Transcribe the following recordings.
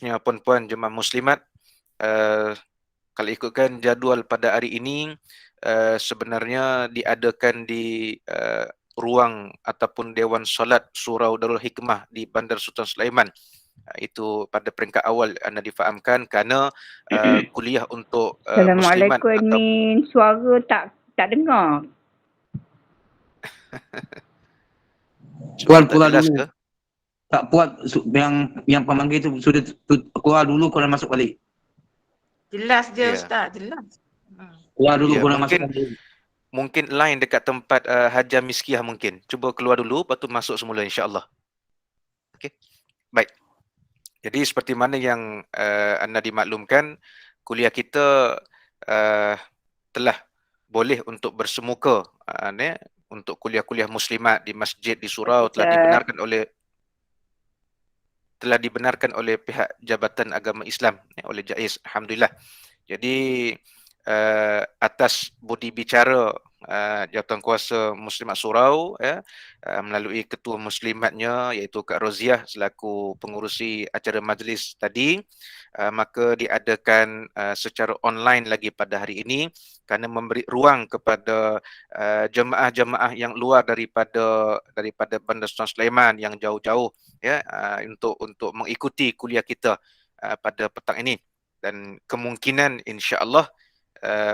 Ya, puan-puan jemaah muslimat, kalau ikutkan jadual pada hari ini, sebenarnya diadakan di ruang ataupun Dewan Solat Surau Darul Hikmah di Bandar Sultan Sulaiman. Itu pada peringkat awal anda difahamkan kerana kuliah untuk muslimat Assalamualaikum atau admin. Suara tak dengar. suara Puan tak keluar jelas dulu. ke? Tak puas yang pemanggil tu sudah keluar dulu, korang masuk balik. Jelas je Ya. Ustaz, jelas. Keluar dulu, Ya, korang masuk balik. mungkin line dekat tempat Hajar Miskiah mungkin. Cuba keluar dulu, lepas tu masuk semula insya-Allah. Okey. Baik. Jadi seperti mana yang anda dimaklumkan, kuliah kita telah boleh untuk bersemuka untuk kuliah-kuliah muslimat di masjid di surau telah dibenarkan oleh pihak Jabatan Agama Islam oleh JAIS, alhamdulillah. Jadi atas budi bicara Jawatankuasa Muslimat Surau melalui ketua muslimatnya iaitu Kak Roziah selaku pengurusi acara majlis tadi, maka diadakan secara online lagi pada hari ini kerana memberi ruang kepada jemaah-jemaah yang luar daripada Bandar Sultan Sulaiman yang jauh-jauh untuk mengikuti kuliah kita pada petang ini, dan kemungkinan insya-Allah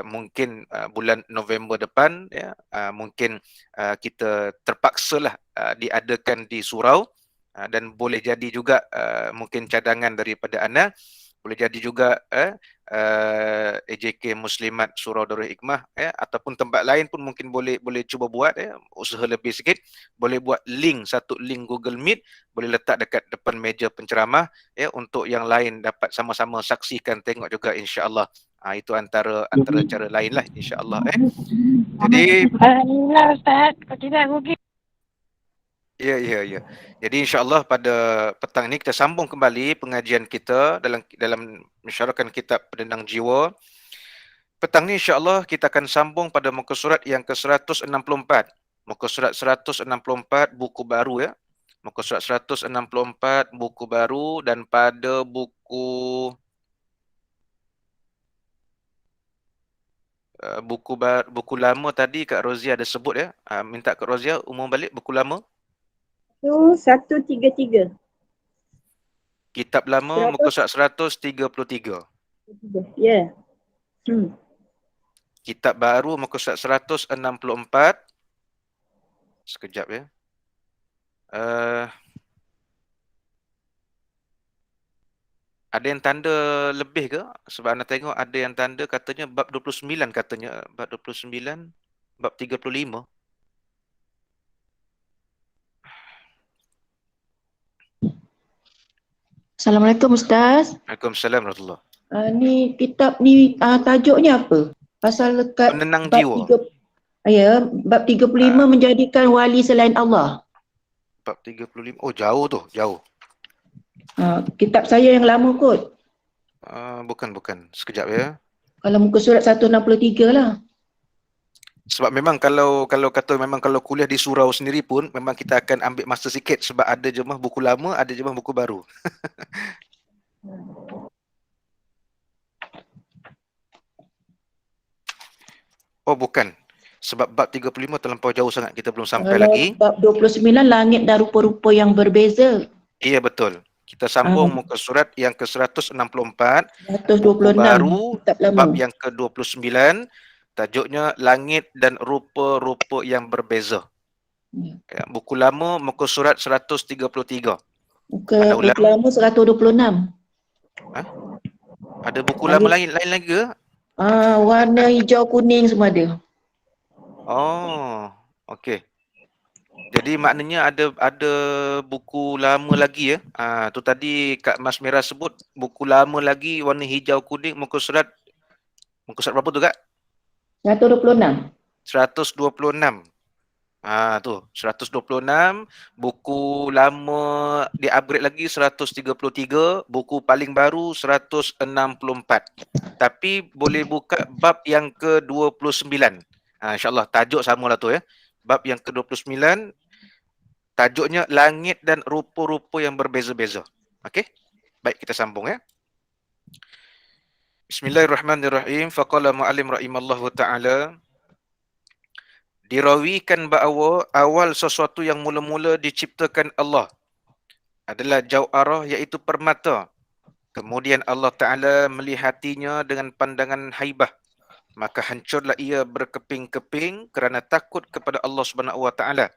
mungkin bulan November depan mungkin kita terpaksalah diadakan di surau, dan boleh jadi juga mungkin cadangan daripada anda, boleh jadi juga AJK Muslimat Surau Darul Hikmah ataupun tempat lain pun mungkin boleh cuba buat usaha lebih sikit, boleh buat satu link Google Meet, boleh letak dekat depan meja penceramah untuk yang lain dapat sama-sama saksikan, tengok juga insya-Allah. Itu antara cara lain lah insya-Allah. Jadi Ustaz, kalau tidak rugi. ya. Jadi insya-Allah pada petang ini kita sambung kembali pengajian kita dalam mensyarahkan kitab Penenang Jiwa. Petang ni insya-Allah kita akan sambung pada muka surat yang ke-164. Muka surat 164 buku baru ya. Muka surat 164 buku baru, dan pada buku lama tadi Kak Rozia ada sebut ya. Minta Kak Rozia umum balik buku lama. Tu 133. Kitab lama muka surat 133. Ya. Kitab baru muka surat 164. Sekejap ya. Ada yang tanda lebih ke? Sebab anda tengok ada yang tanda katanya bab 29 katanya. Bab 29, bab 35. Assalamualaikum Ustaz. Waalaikumsalam warahmatullahi. Ni kitab ni tajuknya apa? Pasal dekat Penenang bab Jiwa. 3, ya, bab 35 menjadikan wali selain Allah. Bab 35. Oh, jauh tu, jauh. Kitab saya yang lama kot. Bukan. Sekejap ya. Kalau muka surat 163 lah. Sebab memang kalau kuliah di surau sendiri pun memang kita akan ambil masa sikit sebab ada jemaah buku lama, ada jemaah buku baru. Oh, bukan. Sebab bab 35 terlampau jauh sangat, kita belum sampai lagi. Bab 29 langit dan rupa-rupa yang berbeza. Iya, betul. Kita sambung muka surat yang ke-164. 126. Buku baru, kitab lama. bab yang ke-29. Tajuknya Langit dan Rupa-Rupa yang Berbeza. Ya, buku lama muka surat 133. Buku lama 126. Ada buku lama lain lagi ke? Warna hijau kuning semua ada. Oh, okey. Jadi maknanya ada buku lama lagi ya. Tu tadi Kak Mas Merah sebut buku lama lagi warna hijau kuning muka surat berapa tu Kak? 126. 126. Tu 126, buku lama di-upgrade lagi 133, buku paling baru 164. Tapi boleh buka bab yang ke-29. InsyaAllah tajuk samalah tu ya. Bab yang ke-29, tajuknya Langit dan Rupa-Rupa yang Berbeza-Beza. Okey? Baik, kita sambung ya. Bismillahirrahmanirrahim. Faqala mu'allim rahimallahu ta'ala. Dirawikan bahawa awal sesuatu yang mula-mula diciptakan Allah adalah jauharah, iaitu permata. Kemudian Allah Ta'ala melihatinya dengan pandangan haibah. Maka hancurlah ia berkeping-keping kerana takut kepada Allah Subhanahu Wa Ta'ala.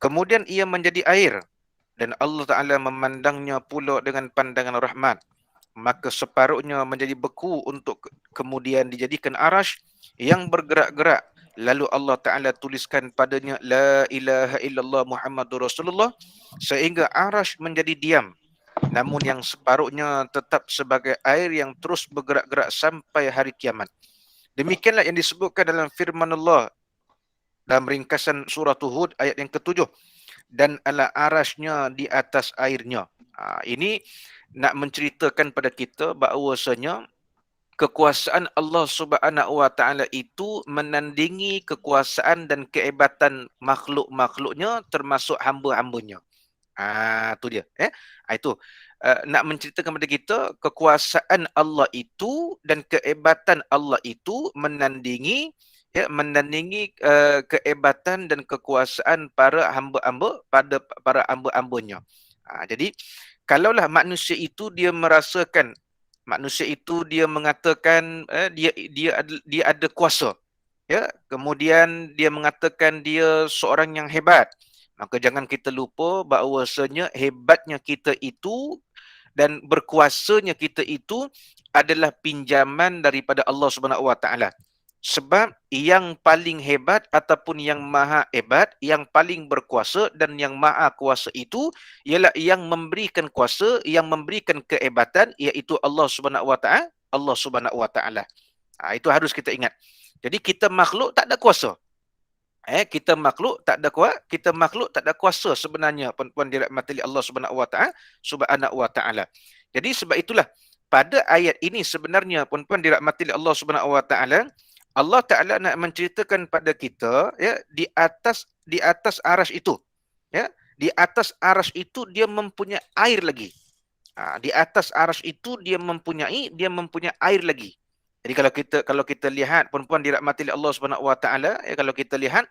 Kemudian ia menjadi air. Dan Allah Ta'ala memandangnya pula dengan pandangan rahmat. Maka separuhnya menjadi beku untuk kemudian dijadikan arash yang bergerak-gerak. Lalu Allah Ta'ala tuliskan padanya La ilaha illallah Muhammadur Rasulullah, sehingga arash menjadi diam. Namun yang separuhnya tetap sebagai air yang terus bergerak-gerak sampai hari kiamat. Demikianlah yang disebutkan dalam firman Allah dalam ringkasan surah Hud ayat yang ke-7. Dan ala arasnya di atas airnya. Ini nak menceritakan pada kita bahawasanya kekuasaan Allah Subhanahu Wa Ta'ala itu menandingi kekuasaan dan kehebatan makhluk-makhluknya, termasuk hamba-hambanya. Itu dia. Itu nak menceritakan kepada kita kekuasaan Allah itu dan kehebatan Allah itu menandingi kehebatan dan kekuasaan para hamba-hamba pada para hamba-hambanya. Jadi kalaulah manusia itu dia merasakan, manusia itu dia mengatakan dia ada kuasa, ya, kemudian dia mengatakan dia seorang yang hebat, maka jangan kita lupa bahawasanya hebatnya kita itu dan berkuasanya kita itu adalah pinjaman daripada Allah Subhanahu Wa Ta'ala. Sebab yang paling hebat ataupun yang maha hebat, yang paling berkuasa dan yang maha kuasa itu ialah yang memberikan kuasa, yang memberikan kehebatan, iaitu Allah Subhanahu Wa Ta'ala. Allah Subhanahu Wa Ta'ala. Itu harus kita ingat. Jadi kita makhluk tak ada kuasa. Kita makhluk tak ada kuasa sebenarnya, puan-puan dirahmati Allah Subhanahu Wa Ta'ala. Jadi sebab itulah pada ayat ini sebenarnya, puan-puan dirahmati Allah Subhanahu Wa Ta'ala, Allah Ta'ala nak menceritakan pada kita, ya, di atas arash itu, ya, di atas arash itu dia mempunyai air lagi. Di atas arash itu dia mempunyai air lagi. Jadi kalau kita lihat, puan-puan dirahmati Allah Subhanahu Wa Ta'ala, ya, kalau kita lihat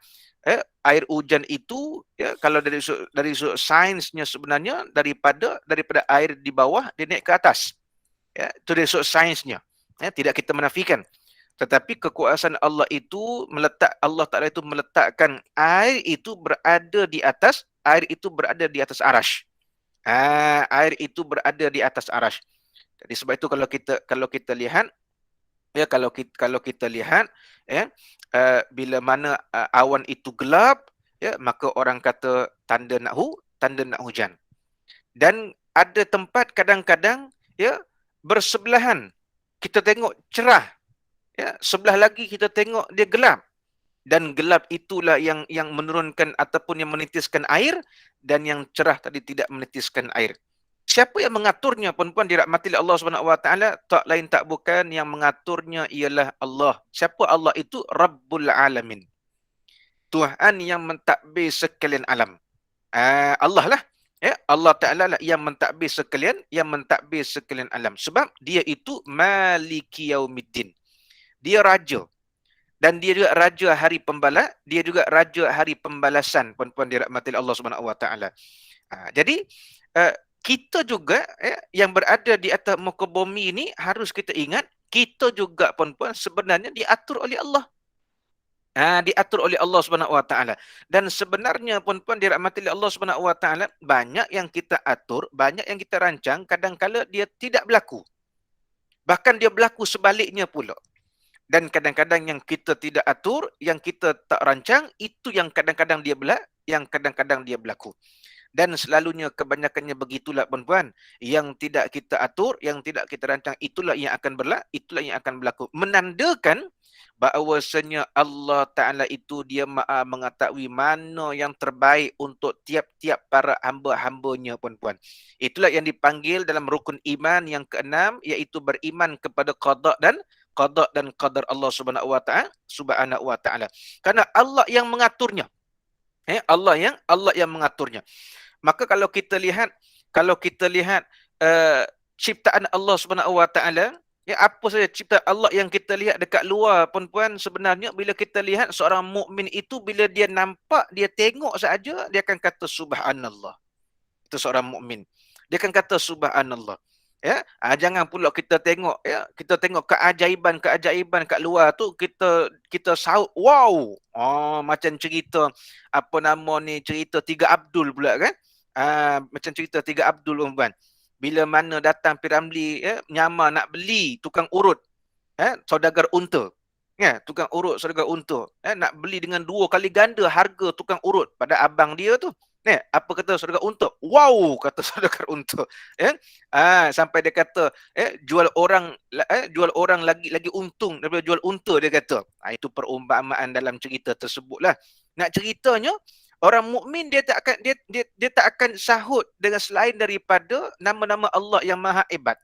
air hujan itu, ya, kalau dari sudut sainsnya sebenarnya daripada air di bawah dia naik ke atas. Ya, itu dari sudut sainsnya. Ya, tidak kita menafikan. Tetapi kekuasaan Allah itu Allah Ta'ala itu meletakkan air itu berada di atas arash. Air itu berada di atas arash. Jadi sebab itu kalau kita lihat, ya, kalau kita lihat, ya, bila mana awan itu gelap, ya, maka orang kata tanda nak hujan. Dan ada tempat kadang-kadang, ya, bersebelahan kita tengok cerah, ya, sebelah lagi kita tengok dia gelap. Dan gelap itulah yang menurunkan ataupun yang menitiskan air, dan yang cerah tadi tidak menitiskan air. Siapa yang mengaturnya, puan-puan dirahmati Allah Subhanahu Wa Ta'ala? Tak lain tak bukan, yang mengaturnya ialah Allah. Siapa Allah itu? Rabbul Alamin. Tuhan yang mentadbir sekalian alam. Allah lah. Ya, Allah Ta'ala lah yang mentadbir sekalian alam. Sebab dia itu Maliki Yaumiddin. Dia raja. Dan dia juga raja hari pembalasan, puan-puan dirahmati Allah Subhanahu Wa Ta'ala. Jadi kita juga, ya, yang berada di atas muka bumi ini harus kita ingat, kita juga, puan-puan, sebenarnya diatur oleh Allah. Diatur oleh Allah Subhanahu Wa Ta'ala. Dan sebenarnya, puan-puan dirahmati Allah Subhanahu Wa Ta'ala, banyak yang kita atur, banyak yang kita rancang, kadang-kala dia tidak berlaku. Bahkan dia berlaku sebaliknya pula. Dan kadang-kadang yang kita tidak atur, yang kita tak rancang, itu yang kadang-kadang dia berlaku. Dan selalunya kebanyakannya begitulah, puan-puan. Yang tidak kita atur, yang tidak kita rancang, itulah yang akan berlaku. Menandakan bahawasanya Allah Ta'ala itu dia Maha mengetahui mana yang terbaik untuk tiap-tiap para hamba-hambanya, puan-puan. Itulah yang dipanggil dalam rukun iman yang ke-6, iaitu beriman kepada qada dan qadar Allah Subhanahu Wa Ta'ala. Karena Allah yang mengaturnya. Allah yang mengaturnya. Maka kalau kita lihat ciptaan Allah Subhanahu Wa Taala, ya, apa saja ciptaan Allah yang kita lihat dekat luar pun puan, sebenarnya bila kita lihat seorang mukmin itu, bila dia nampak, dia tengok saja, dia akan kata subhanallah. Itu seorang mukmin. Dia akan kata subhanallah. Ya, jangan pula kita tengok, ya, kita tengok keajaiban kat luar tu, kita saut wow. Macam cerita apa nama ni, cerita Tiga Abdul pula kan. Macam cerita Tiga Abdul umpan. Bila mana datang Piramli, ya, nyamar nak beli tukang urut, saudagar unta. Ya, tukang urut saudagar unta, nak beli dengan 2 kali ganda harga tukang urut pada abang dia tu. Apa kata saudagar unta? Wow, kata saudagar unta. Sampai dia kata, jual orang lagi untung daripada jual unta, dia kata. Itu perumpamaan dalam cerita tersebutlah. Nak ceritanya, orang mukmin dia tak akan sahut dengan selain daripada nama-nama Allah yang Maha Hebat.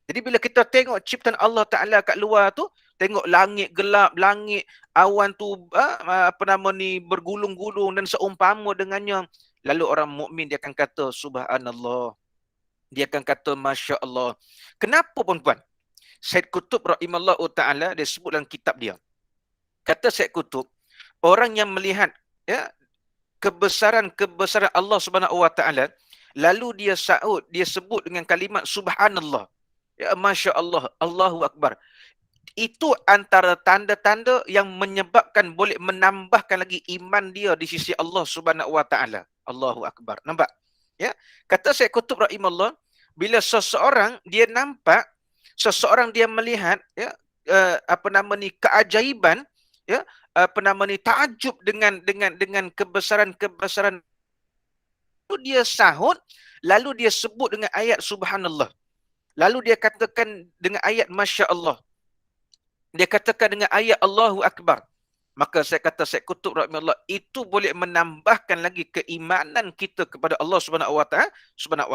Jadi bila kita tengok ciptaan Allah Taala kat luar tu, tengok langit gelap, langit awan tu bergulung-gulung dan seumpama dengannya, lalu orang mukmin dia akan kata subhanallah. Dia akan kata masya-Allah. Kenapa puan-puan? Said Qutb rahimallahu taala, dia sebut dalam kitab dia. Kata Said Qutb, orang yang melihat, ya, kebesaran Allah Subhanahu Wa Taala, lalu dia saut, dia sebut dengan kalimat subhanallah. Ya, masya-Allah, Allahu Akbar. Itu antara tanda-tanda yang menyebabkan boleh menambahkan lagi iman dia di sisi Allah Subhanahu Wa Taala. Allahu Akbar. Nampak? Ya. Kata Syekh Qutb rahimahullah, bila seseorang dia nampak, seseorang dia melihat, ya, keajaiban, ya, takjub dengan kebesaran itu, dia sahut, lalu dia sebut dengan ayat subhanallah. Lalu dia katakan dengan ayat masya-Allah. Dia katakan dengan ayat Allahu Akbar. Maka saya kata Syekh Qutb rahimahullah, itu boleh menambahkan lagi keimanan kita kepada Allah Subhanahu Wa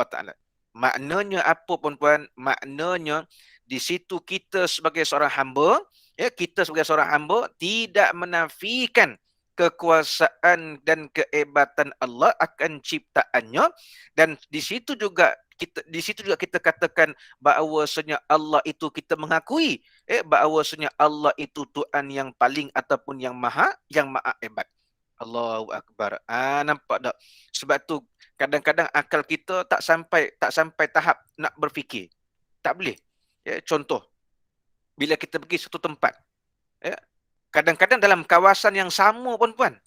Taala. Maknanya apa puan-puan? Maknanya di situ kita sebagai seorang hamba, ya, kita sebagai seorang hamba tidak menafikan kekuasaan dan kehebatan Allah akan ciptaannya, dan di situ juga kita katakan bahawasanya Allah itu, kita mengakui bahawasanya Allah itu Tuhan yang paling ataupun yang maha hebat. Allahu Akbar. Nampak tak? Sebab tu kadang-kadang akal kita tak sampai tahap nak berfikir. Tak boleh. Ya, contoh, bila kita pergi satu tempat, ya, kadang-kadang dalam kawasan yang sama puan-puan.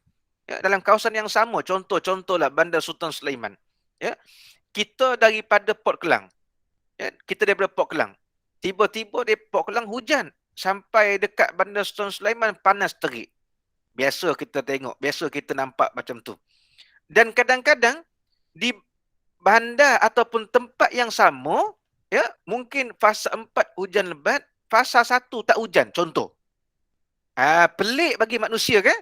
Ya, dalam kawasan yang sama, contohlah Bandar Sultan Sulaiman. Ya. Kita daripada Port Kelang. Ya, kita daripada Port Kelang. Tiba-tiba di Port Kelang hujan. Sampai dekat Bandar Sultan Sulaiman panas terik. Biasa kita tengok, biasa kita nampak macam tu. Dan kadang-kadang di bandar ataupun tempat yang sama, ya, mungkin fasa 4 hujan lebat, fasa 1 tak hujan, contoh. Pelik bagi manusia kan?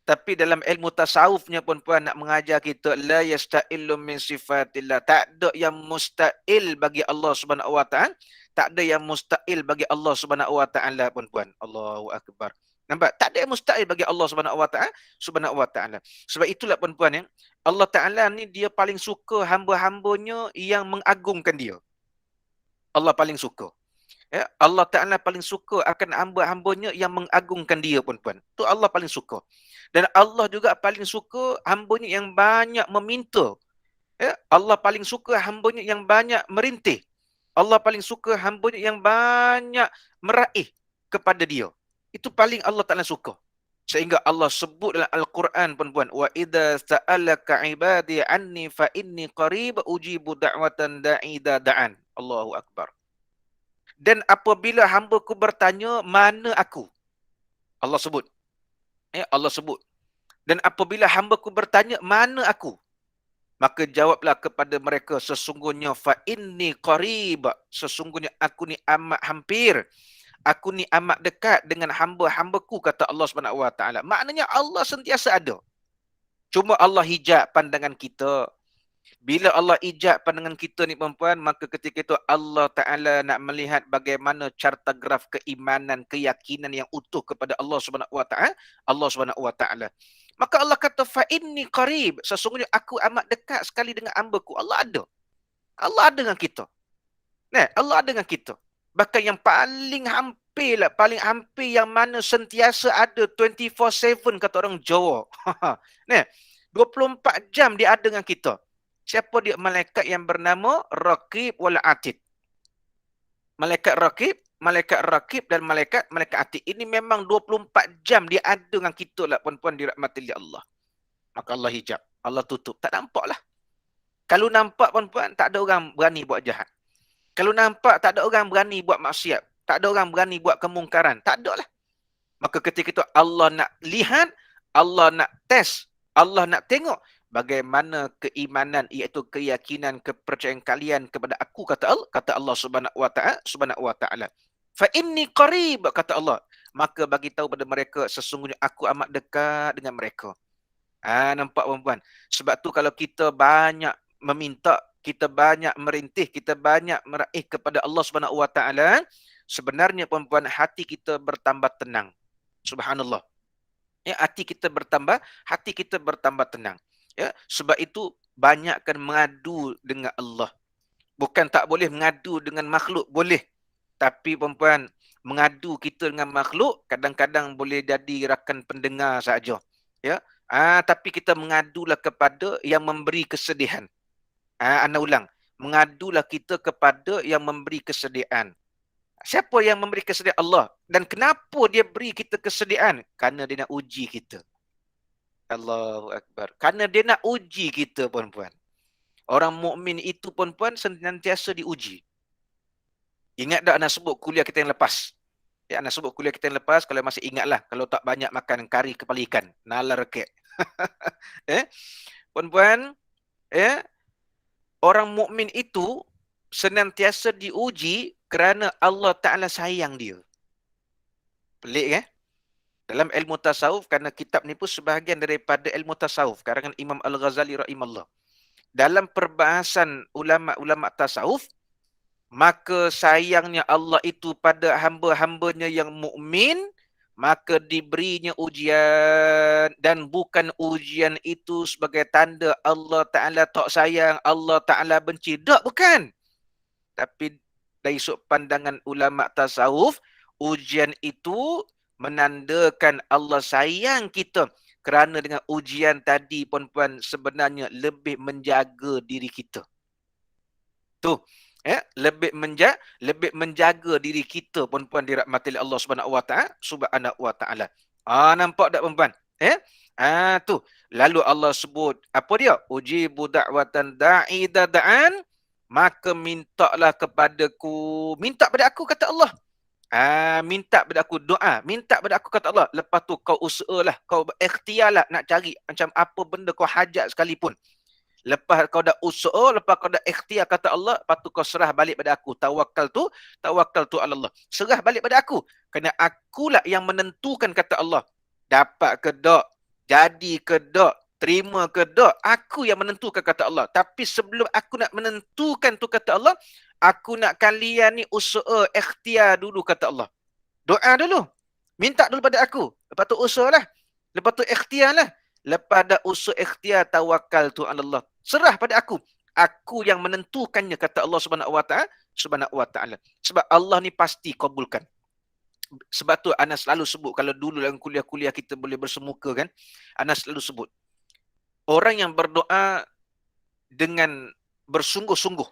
Tapi dalam ilmu tasawufnya puan-puan nak mengajar kita, la yasta'illu min sifatillah. Tak ada yang musta'il bagi Allah Subhanahu Wa Taala. Tak ada yang musta'il bagi Allah Subhanahu Wa Taala puan-puan. Allahu Akbar. Nampak? Tak ada yang musta'il bagi Allah Subhanahu Wa Taala. Sebab itulah puan-puan, ya, Allah Taala ni dia paling suka hamba-hambanya yang mengagungkan dia. Allah paling suka. Ya, Allah Ta'ala paling suka akan hamba-hambanya yang mengagungkan dia puan-puan. Tu Allah paling suka. Dan Allah juga paling suka hambanya yang banyak meminta. Ya, Allah paling suka hambanya yang banyak merintih. Allah paling suka hambanya yang banyak meraih kepada dia. Itu paling Allah Ta'ala suka. Sehingga Allah sebut dalam Al-Quran puan-puan, wa idza sa'alaka ibadi anni fa inni qarib ujibu da'watan da'ida da'an. Allahu Akbar. Dan apabila hamba-Ku bertanya, mana aku? Allah sebut. Ya, Allah sebut. Dan apabila hamba-Ku bertanya, mana aku? Maka jawablah kepada mereka, sesungguhnya fa inni qarib, sesungguhnya aku ni amat hampir. Aku ni amat dekat dengan hamba-hamba-Ku, kata Allah Subhanahu Wa Taala. Maknanya Allah sentiasa ada. Cuma Allah hijab pandangan kita. Bila Allah ijab pandangan kita ni perempuan, maka ketika itu Allah Ta'ala nak melihat bagaimana cartograf keimanan, keyakinan yang utuh kepada Allah Subhanahu Wa Taala. Allah Subhanahu Wa Taala. Maka Allah kata, fa inni qarib, sesungguhnya aku amat dekat sekali dengan hamba-Ku. Allah ada. Allah ada dengan kita. Nah, Allah ada dengan kita. Bahkan yang paling hampir lah, paling hampir yang mana sentiasa ada 24/7 kata orang Jawa. Nah, 24 jam dia ada dengan kita. Siapa dia? Malaikat yang bernama Raqib wal Atid. Malaikat Raqib dan malaikat Atid. Ini memang 24 jam dia ada dengan kita lah puan-puan dirahmati oleh Allah. Maka Allah hijab. Allah tutup. Tak nampak lah. Kalau nampak puan-puan, tak ada orang berani buat jahat. Kalau nampak, tak ada orang berani buat maksiat. Tak ada orang berani buat kemungkaran. Tak ada lah. Maka ketika itu Allah nak lihat, Allah nak test, Allah nak tengok bagaimana keimanan, iaitu keyakinan, kepercayaan kalian kepada aku, kata Allah Subhanahu wa taala. Fa inni qarib, kata Allah. Maka bagi tahu pada mereka, sesungguhnya aku amat dekat dengan mereka. Nampak puan-puan? Sebab tu kalau kita banyak meminta, kita banyak merintih, kita banyak meraih kepada Allah Subhanahu wa taala, sebenarnya puan-puan hati kita bertambah tenang. Subhanallah. Ya, hati kita bertambah tenang. Ya, sebab itu banyakkan mengadu dengan Allah. Bukan tak boleh mengadu dengan makhluk, boleh. Tapi puan-puan, mengadu kita dengan makhluk kadang-kadang boleh jadi rakan pendengar saja. Ya. Tapi kita mengadulah kepada yang memberi kesedihan. Ana ulang, mengadulah kita kepada yang memberi kesediaan. Siapa yang memberi kesediaan? Allah. Dan kenapa dia beri kita kesediaan? Kerana dia nak uji kita. Allahu Akbar. Kerana dia nak uji kita, puan-puan. Orang mukmin itu, puan-puan, senantiasa diuji. Ingat tak Ana sebut kuliah kita yang lepas? Ya, Ana sebut kuliah kita yang lepas, kalau masih ingatlah, kalau tak banyak makan kari kepala ikan, nalar kek. Puan-puan, orang mukmin itu senantiasa diuji kerana Allah Ta'ala sayang dia. Pelik Dalam ilmu tasawuf, kerana kitab ni pun sebahagian daripada ilmu tasawuf, karangan Imam Al-Ghazali rahimahullah. Dalam perbahasan ulama-ulama tasawuf, maka sayangnya Allah itu pada hamba-hambanya yang mukmin, maka diberinya ujian, dan bukan ujian itu sebagai tanda Allah Ta'ala tak sayang, Allah Ta'ala benci. Tak, bukan. Tapi dari sudut pandangan ulama tasawuf, ujian itu menandakan Allah sayang kita, kerana dengan ujian tadi, puan-puan, sebenarnya lebih menjaga diri kita. Tu, lebih menjaga diri kita, puan-puan dirahmati Allah Subhanahu wa taala. Nampak tak, puan-puan? Tu. Lalu Allah sebut apa dia? Ujibu da'watan da'i da'an, maka mintalah kepadaku. Minta pada aku, kata Allah. Minta pada aku, doa. Minta pada aku, kata Allah. Lepas tu kau usahalah, kau ikhtiarlah nak cari macam apa benda kau hajat sekalipun. Lepas kau dah usaha, lepas kau dah ikhtiar, kata Allah, lepas tu kau serah balik pada aku. Tawakal tu ala Allah. Serah balik pada aku. Kerana akulah yang menentukan, kata Allah. Dapat ke tak? Jadi ke tak? Terima ke tak? Aku yang menentukan, kata Allah. Tapi sebelum aku nak menentukan tu, kata Allah, aku nak kalian ni usaha, ikhtiar dulu, kata Allah. Doa dulu. Minta dulu pada aku. Lepas tu usahalah. Lepas tu ikhtiarlah. Lepas dah usaha ikhtiar, tawakal tu Allah. Serah pada aku. Aku yang menentukannya, kata Allah Subhanahu wa taala. Sebab Allah ni pasti kabulkan. Sebab tu Ana selalu sebut, kalau dulu dalam kuliah-kuliah kita boleh bersemuka kan, Ana selalu sebut, orang yang berdoa dengan bersungguh-sungguh.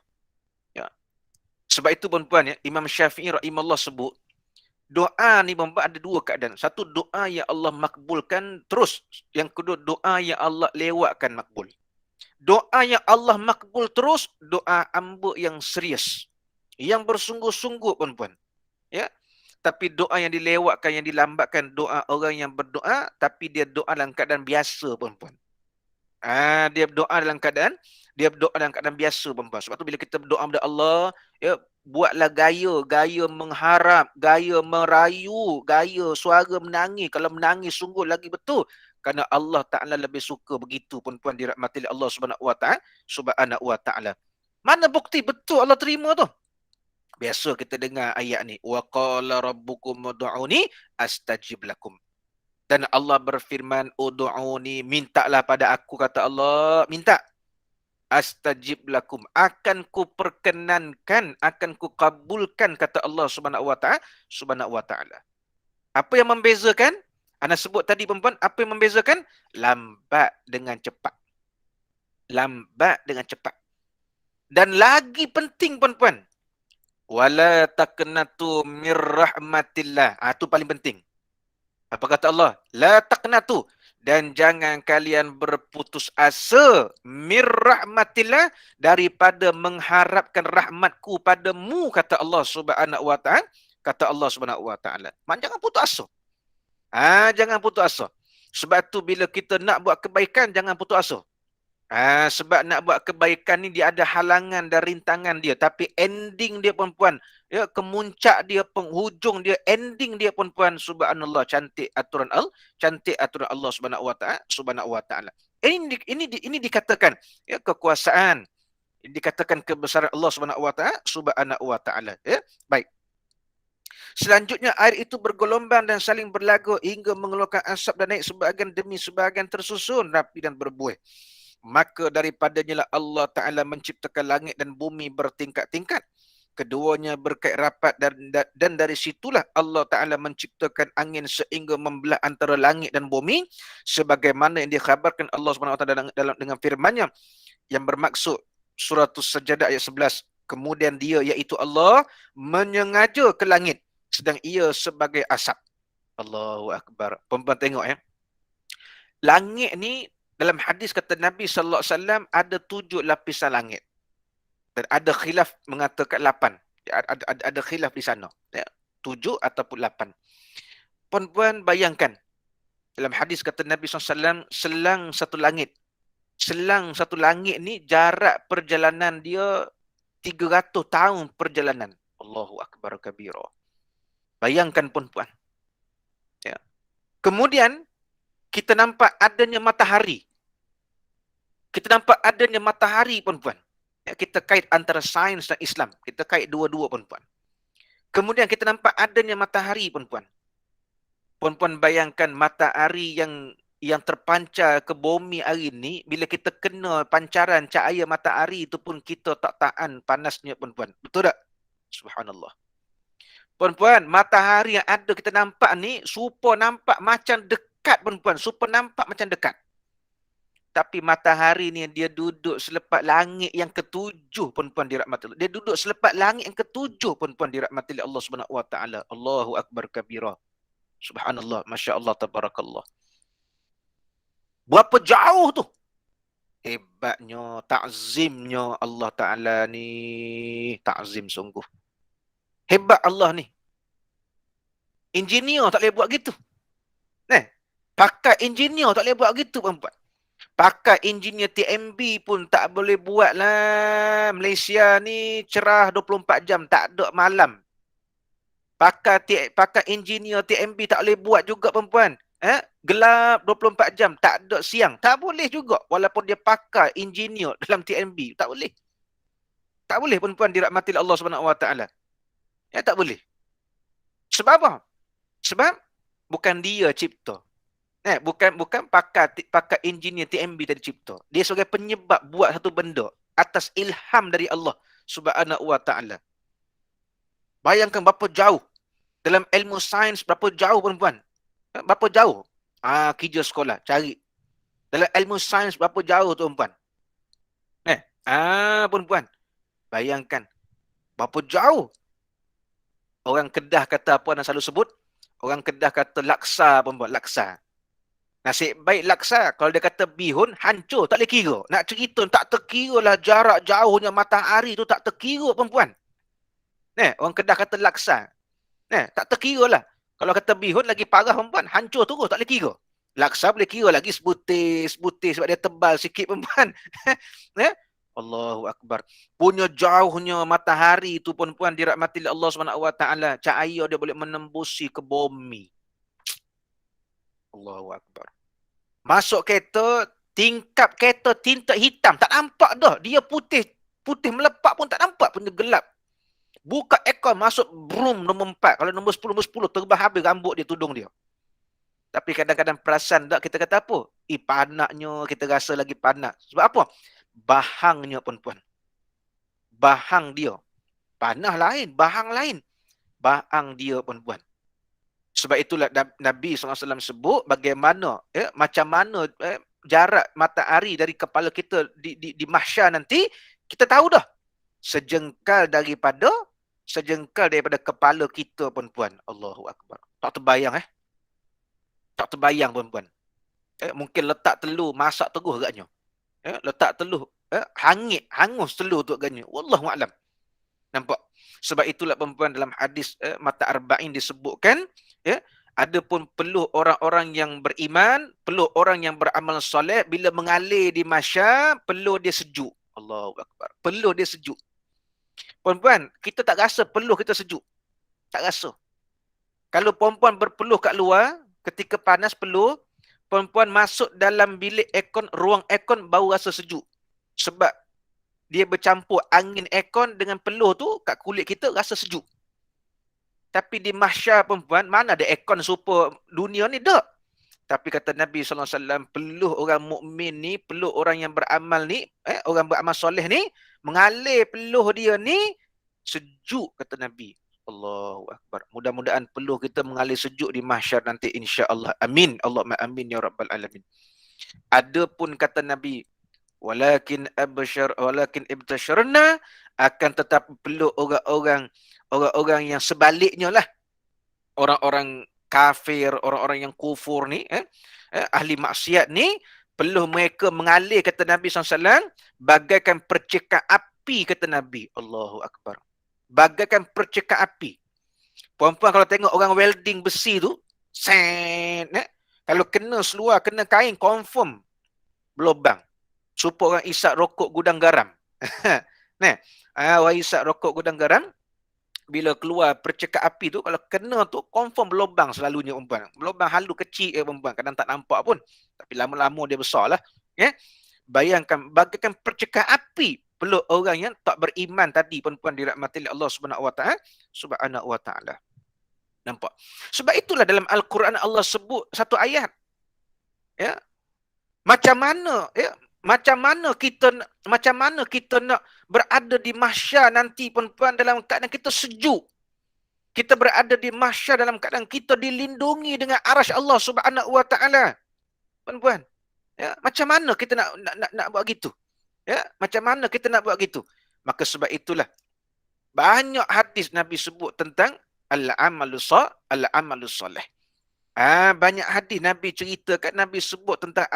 Ya. Sebab itu, puan-puan, Imam Syafi'i rahimahullah sebut, doa ni ada dua keadaan. Satu, doa yang Allah makbulkan terus. Yang kedua, doa yang Allah lewatkan makbul. Doa yang Allah makbul terus, doa hamba yang serius, yang bersungguh-sungguh, puan-puan. Ya. Tapi doa yang dilewatkan, yang dilambatkan, doa orang yang berdoa tapi dia doa dalam keadaan biasa, puan-puan. Dia berdoa dalam keadaan biasa, puan-puan. Sebab tu bila kita berdoa kepada Allah, ya, buatlah gaya mengharap, gaya merayu, gaya suara menangis. Kalau menangis sungguh lagi betul. Kerana Allah Ta'ala lebih suka begitu, puan-puan dirahmati Allah Subhanahu wa taala. Mana bukti betul Allah terima tu? Biasa kita dengar ayat ni, wa qala rabbukum ud'uni astajib lakum. Dan Allah berfirman, ud'uni, mintalah pada aku, kata Allah, minta. astajib lakum, akan ku perkenankan, akan ku kabulkan, kata Allah Subhanahu wa taala. Apa yang membezakan? Ana sebut tadi perempuan, apa yang membezakan? Lambat dengan cepat. Lambat dengan cepat. Dan lagi penting perempuan, wala taqnatu mir rahmatillah. Itu paling penting. Apa kata Allah? La taqnatu, dan jangan kalian berputus asa mir rahmatillah, daripada mengharapkan rahmatku padamu, kata Allah Subhanahu wa taala. Kata Allah Subhanahu wa taala. Jangan putus asa. Jangan putus asa. Sebab tu bila kita nak buat kebaikan, jangan putus asa. Sebab nak buat kebaikan ni dia ada halangan dan rintangan dia, tapi ending dia perempuan, ya, kemuncak dia, penghujung dia, ending dia perempuan, subhanallah, cantik aturan Allah Subhanahu wa taala. Ini dikatakan, ya, kekuasaan, dikatakan kebesaran Allah Subhanahu wa taala, ya. Baik. Selanjutnya, air itu bergelombang dan saling berlaga hingga mengeluarkan asap dan naik sebahagian demi sebahagian tersusun, rapi dan berbuih. Maka daripadanya lah Allah Ta'ala menciptakan langit dan bumi bertingkat-tingkat. Keduanya berkait rapat, dan dari situlah Allah Ta'ala menciptakan angin sehingga membelah antara langit dan bumi, sebagaimana yang dikhabarkan Allah SWT dengan firman-Nya yang bermaksud surah As-Sajdah ayat 11. Kemudian dia, iaitu Allah, menyengaja ke langit sedang ia sebagai asap. Allahu Akbar. Perempuan tengok, ya. Langit ni, dalam hadis kata Nabi sallallahu alaihi wasallam, ada 7 lapisan langit. Dan ada khilaf mengatakan 8. Ada khilaf di sana. Ya, 7 ataupun 8. Puan-puan bayangkan. Dalam hadis kata Nabi SAW, selang satu langit. Selang satu langit ni jarak perjalanan dia 300 tahun perjalanan. Allahu Akbar kabira. Bayangkan puan-puan. Ya. Kemudian, kita nampak adanya matahari. Kita nampak adanya matahari, puan-puan. Ya, kita kait antara sains dan Islam. Kita kait dua-dua, puan-puan. Kemudian kita nampak adanya matahari, puan-puan. Puan-puan bayangkan matahari yang terpancar ke bumi hari ini, bila kita kena pancaran cahaya matahari itu pun kita tak tahan panasnya, puan-puan. Betul tak? Subhanallah. Puan-puan, matahari yang ada kita nampak ni, supaya nampak macam dekat, puan-puan. Supaya nampak macam dekat. Tapi matahari ni dia duduk selepas langit yang ketujuh, puan-puan dirahmati Allah. Dia duduk selepas langit yang ketujuh, puan-puan dirahmati Allah Subhanahu wa taala. Allahu Akbar kabira. Subhanallah, masya-Allah, tabarakallah. Berapa jauh tu? Hebatnya, ta'zimnya Allah Taala ni, ta'zim sungguh. Hebat Allah ni. Engineer tak boleh buat gitu. Pakai engineer tak boleh buat gitu, puan-puan. Pakai engineer TMB pun tak boleh buat lah. Malaysia ni cerah 24 jam, tak ada malam. Pakai engineer TMB tak boleh buat juga, perempuan. Gelap 24 jam, tak ada siang. Tak boleh juga. Walaupun dia pakai engineer dalam TMB, tak boleh. Tak boleh, perempuan dirahmati Allah Subhanahu wa taala. Ya, tak boleh. Sebab apa? Sebab bukan dia cipta. Bukan pakai engineer TMB tadi cipta. Dia sebagai penyebab buat satu benda atas ilham dari Allah Subhanahu wa taala. Bayangkan berapa jauh. Dalam ilmu sains berapa jauh, perempuan? Berapa jauh? Kerja sekolah, cari. Dalam ilmu sains berapa jauh tu, perempuan? Perempuan. Bayangkan. Berapa jauh? Orang Kedah kata apa yang selalu sebut? Orang Kedah kata laksa, perempuan. Laksa. Nasib baik laksa. Kalau dia kata bihun, hancur. Tak boleh kira. Nak cerita, tak terkira lah jarak jauhnya matahari tu, tak terkira, perempuan. Orang Kedah kata laksa. Tak terkira lah. Kalau kata bihun lagi parah, perempuan. Hancur terus, tak boleh kira. Laksa boleh kira lagi sebutir sebab dia tebal sikit, perempuan. Allahu Akbar. Punya jauhnya matahari itu, perempuan dirahmati Allah Subhanahu wa taala. Cahaya dia boleh menembusi ke bumi. Allahu Akbar. Masuk kereta, tingkap kereta tinta hitam, tak nampak dah. Dia putih melepak pun tak nampak, punya gelap. Buka aircon, masuk brum nombor 4. Kalau nombor 10 terbang habis rambut dia, tudung dia. Tapi kadang-kadang perasan tak kita kata apa? Panaknya, kita rasa lagi panak. Sebab apa? bahangnya puan-puan. Bahang dia. Panah lain, bahang lain. Bahang dia puan-puan. Sebab itulah Nabi SAW sebut bagaimana, macam mana jarak matahari dari kepala kita di mahsyar nanti, kita tahu dah. Sejengkal daripada kepala kita puan-puan. Allahu Akbar. Tak terbayang Tak terbayang puan-puan. Mungkin letak telur, masak terus agaknya. Letak telur, hangus telur tu agaknya. Wallahualam. Nampak? Sebab itulah puan-puan dalam hadis Mata Arba'in disebutkan, ada pun peluh orang-orang yang beriman, peluh orang yang beramal soleh, bila mengalir di mahsyar, peluh dia sejuk. Allahu Akbar. Peluh dia sejuk. Puan-puan, kita tak rasa peluh kita sejuk. Tak rasa. Kalau puan-puan berpeluh kat luar, ketika panas peluh, puan-puan masuk dalam bilik aircon, ruang aircon baru rasa sejuk. Sebab dia bercampur angin aircon dengan peluh tu kat kulit kita rasa sejuk. Tapi di mahsyar puan-puan, mana ada aircon super dunia ni? Tak. Tapi kata Nabi SAW, peluh orang mukmin ni, peluh orang yang beramal ni, orang beramal soleh ni, mengalir peluh dia ni, sejuk kata Nabi. Allahu Akbar. Mudah-mudahan peluh kita mengalir sejuk di mahsyar nanti, insya-Allah. Amin. Allahumma amin ya rabbal alamin. Ada pun kata Nabi, walakin ibtasharna, akan tetap peluh orang-orang yang sebaliknya lah. Orang-orang kafir, orang-orang yang kufur ni, ahli maksiat ni, peluh mereka mengalir kata Nabi SAW, bagaikan percikan api kata Nabi. Allahu Akbar. Bagaikan percikan api. Puan-puan kalau tengok orang welding besi tu, kalau kena seluar, kena kain, confirm berlubang. Supaya orang isap rokok gudang garam. Orang isap rokok gudang garam, bila keluar percikan api tu, kalau kena tu, confirm berlubang selalunya puan. Berlubang halu kecil puan. Kadang tak nampak pun. Tapi lama-lama dia besar lah. Bayangkan, bagaikan percikan api peluh orang yang tak beriman tadi puan-puan dirahmati Allah Subhanahu wa taala. Nampak? Sebab itulah dalam Al-Quran Allah sebut satu ayat. Macam mana kita nak berada di mahsyar nanti puan-puan dalam keadaan kita sejuk. Kita berada di mahsyar dalam keadaan kita dilindungi dengan arasy Allah Subhanahu wa taala. Puan-puan, macam mana kita nak buat gitu? Macam mana kita nak buat gitu? Maka sebab itulah banyak hadis Nabi sebut tentang al-amalus soleh. Banyak hadis Nabi ceritakan, Nabi sebut tentang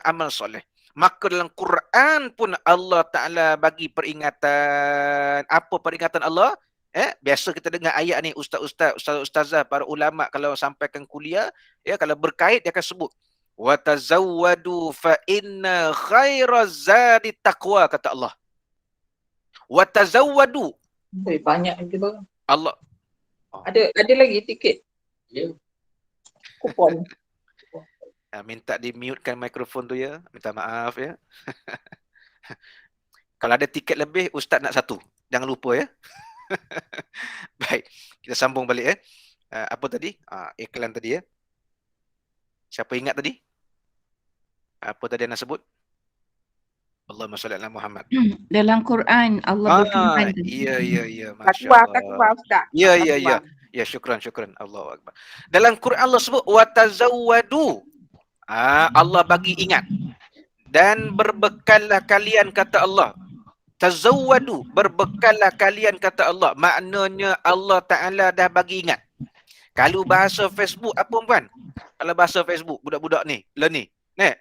amal soleh. Maka dalam Quran pun Allah Ta'ala bagi peringatan. Apa peringatan Allah? Biasa kita dengar ayat ni, ustazah, para ulama kalau sampaikan kuliah, kalau berkait dia akan sebut wa tazawwadu fa inna khairaz zadi taqwa, kata Allah. Wa tazawwadu. Banyak lagi bang. Allah. Ada lagi tiket. Kupon. Minta di-mutekan mikrofon tu ya. Minta maaf ya. Kalau ada tiket lebih, ustaz nak satu. Jangan lupa ya. Baik, kita sambung balik apa tadi? Iklan tadi ya. Siapa ingat tadi? Apa tadi nak sebut? Allahumma shalli ala Muhammad. Dalam Quran Allah berfirman. Ya. Masya-Allah. Ustaz. Ya. Ya, syukran. Allahu Akbar. Dalam Quran Allah sebut wa tazawwadu. Allah bagi ingat. Dan berbekallah kalian kata Allah. Tazawwadu, berbekallah kalian kata Allah. Maknanya Allah Ta'ala dah bagi ingat. Kalau bahasa Facebook apa puan? Kalau bahasa Facebook budak-budak ni,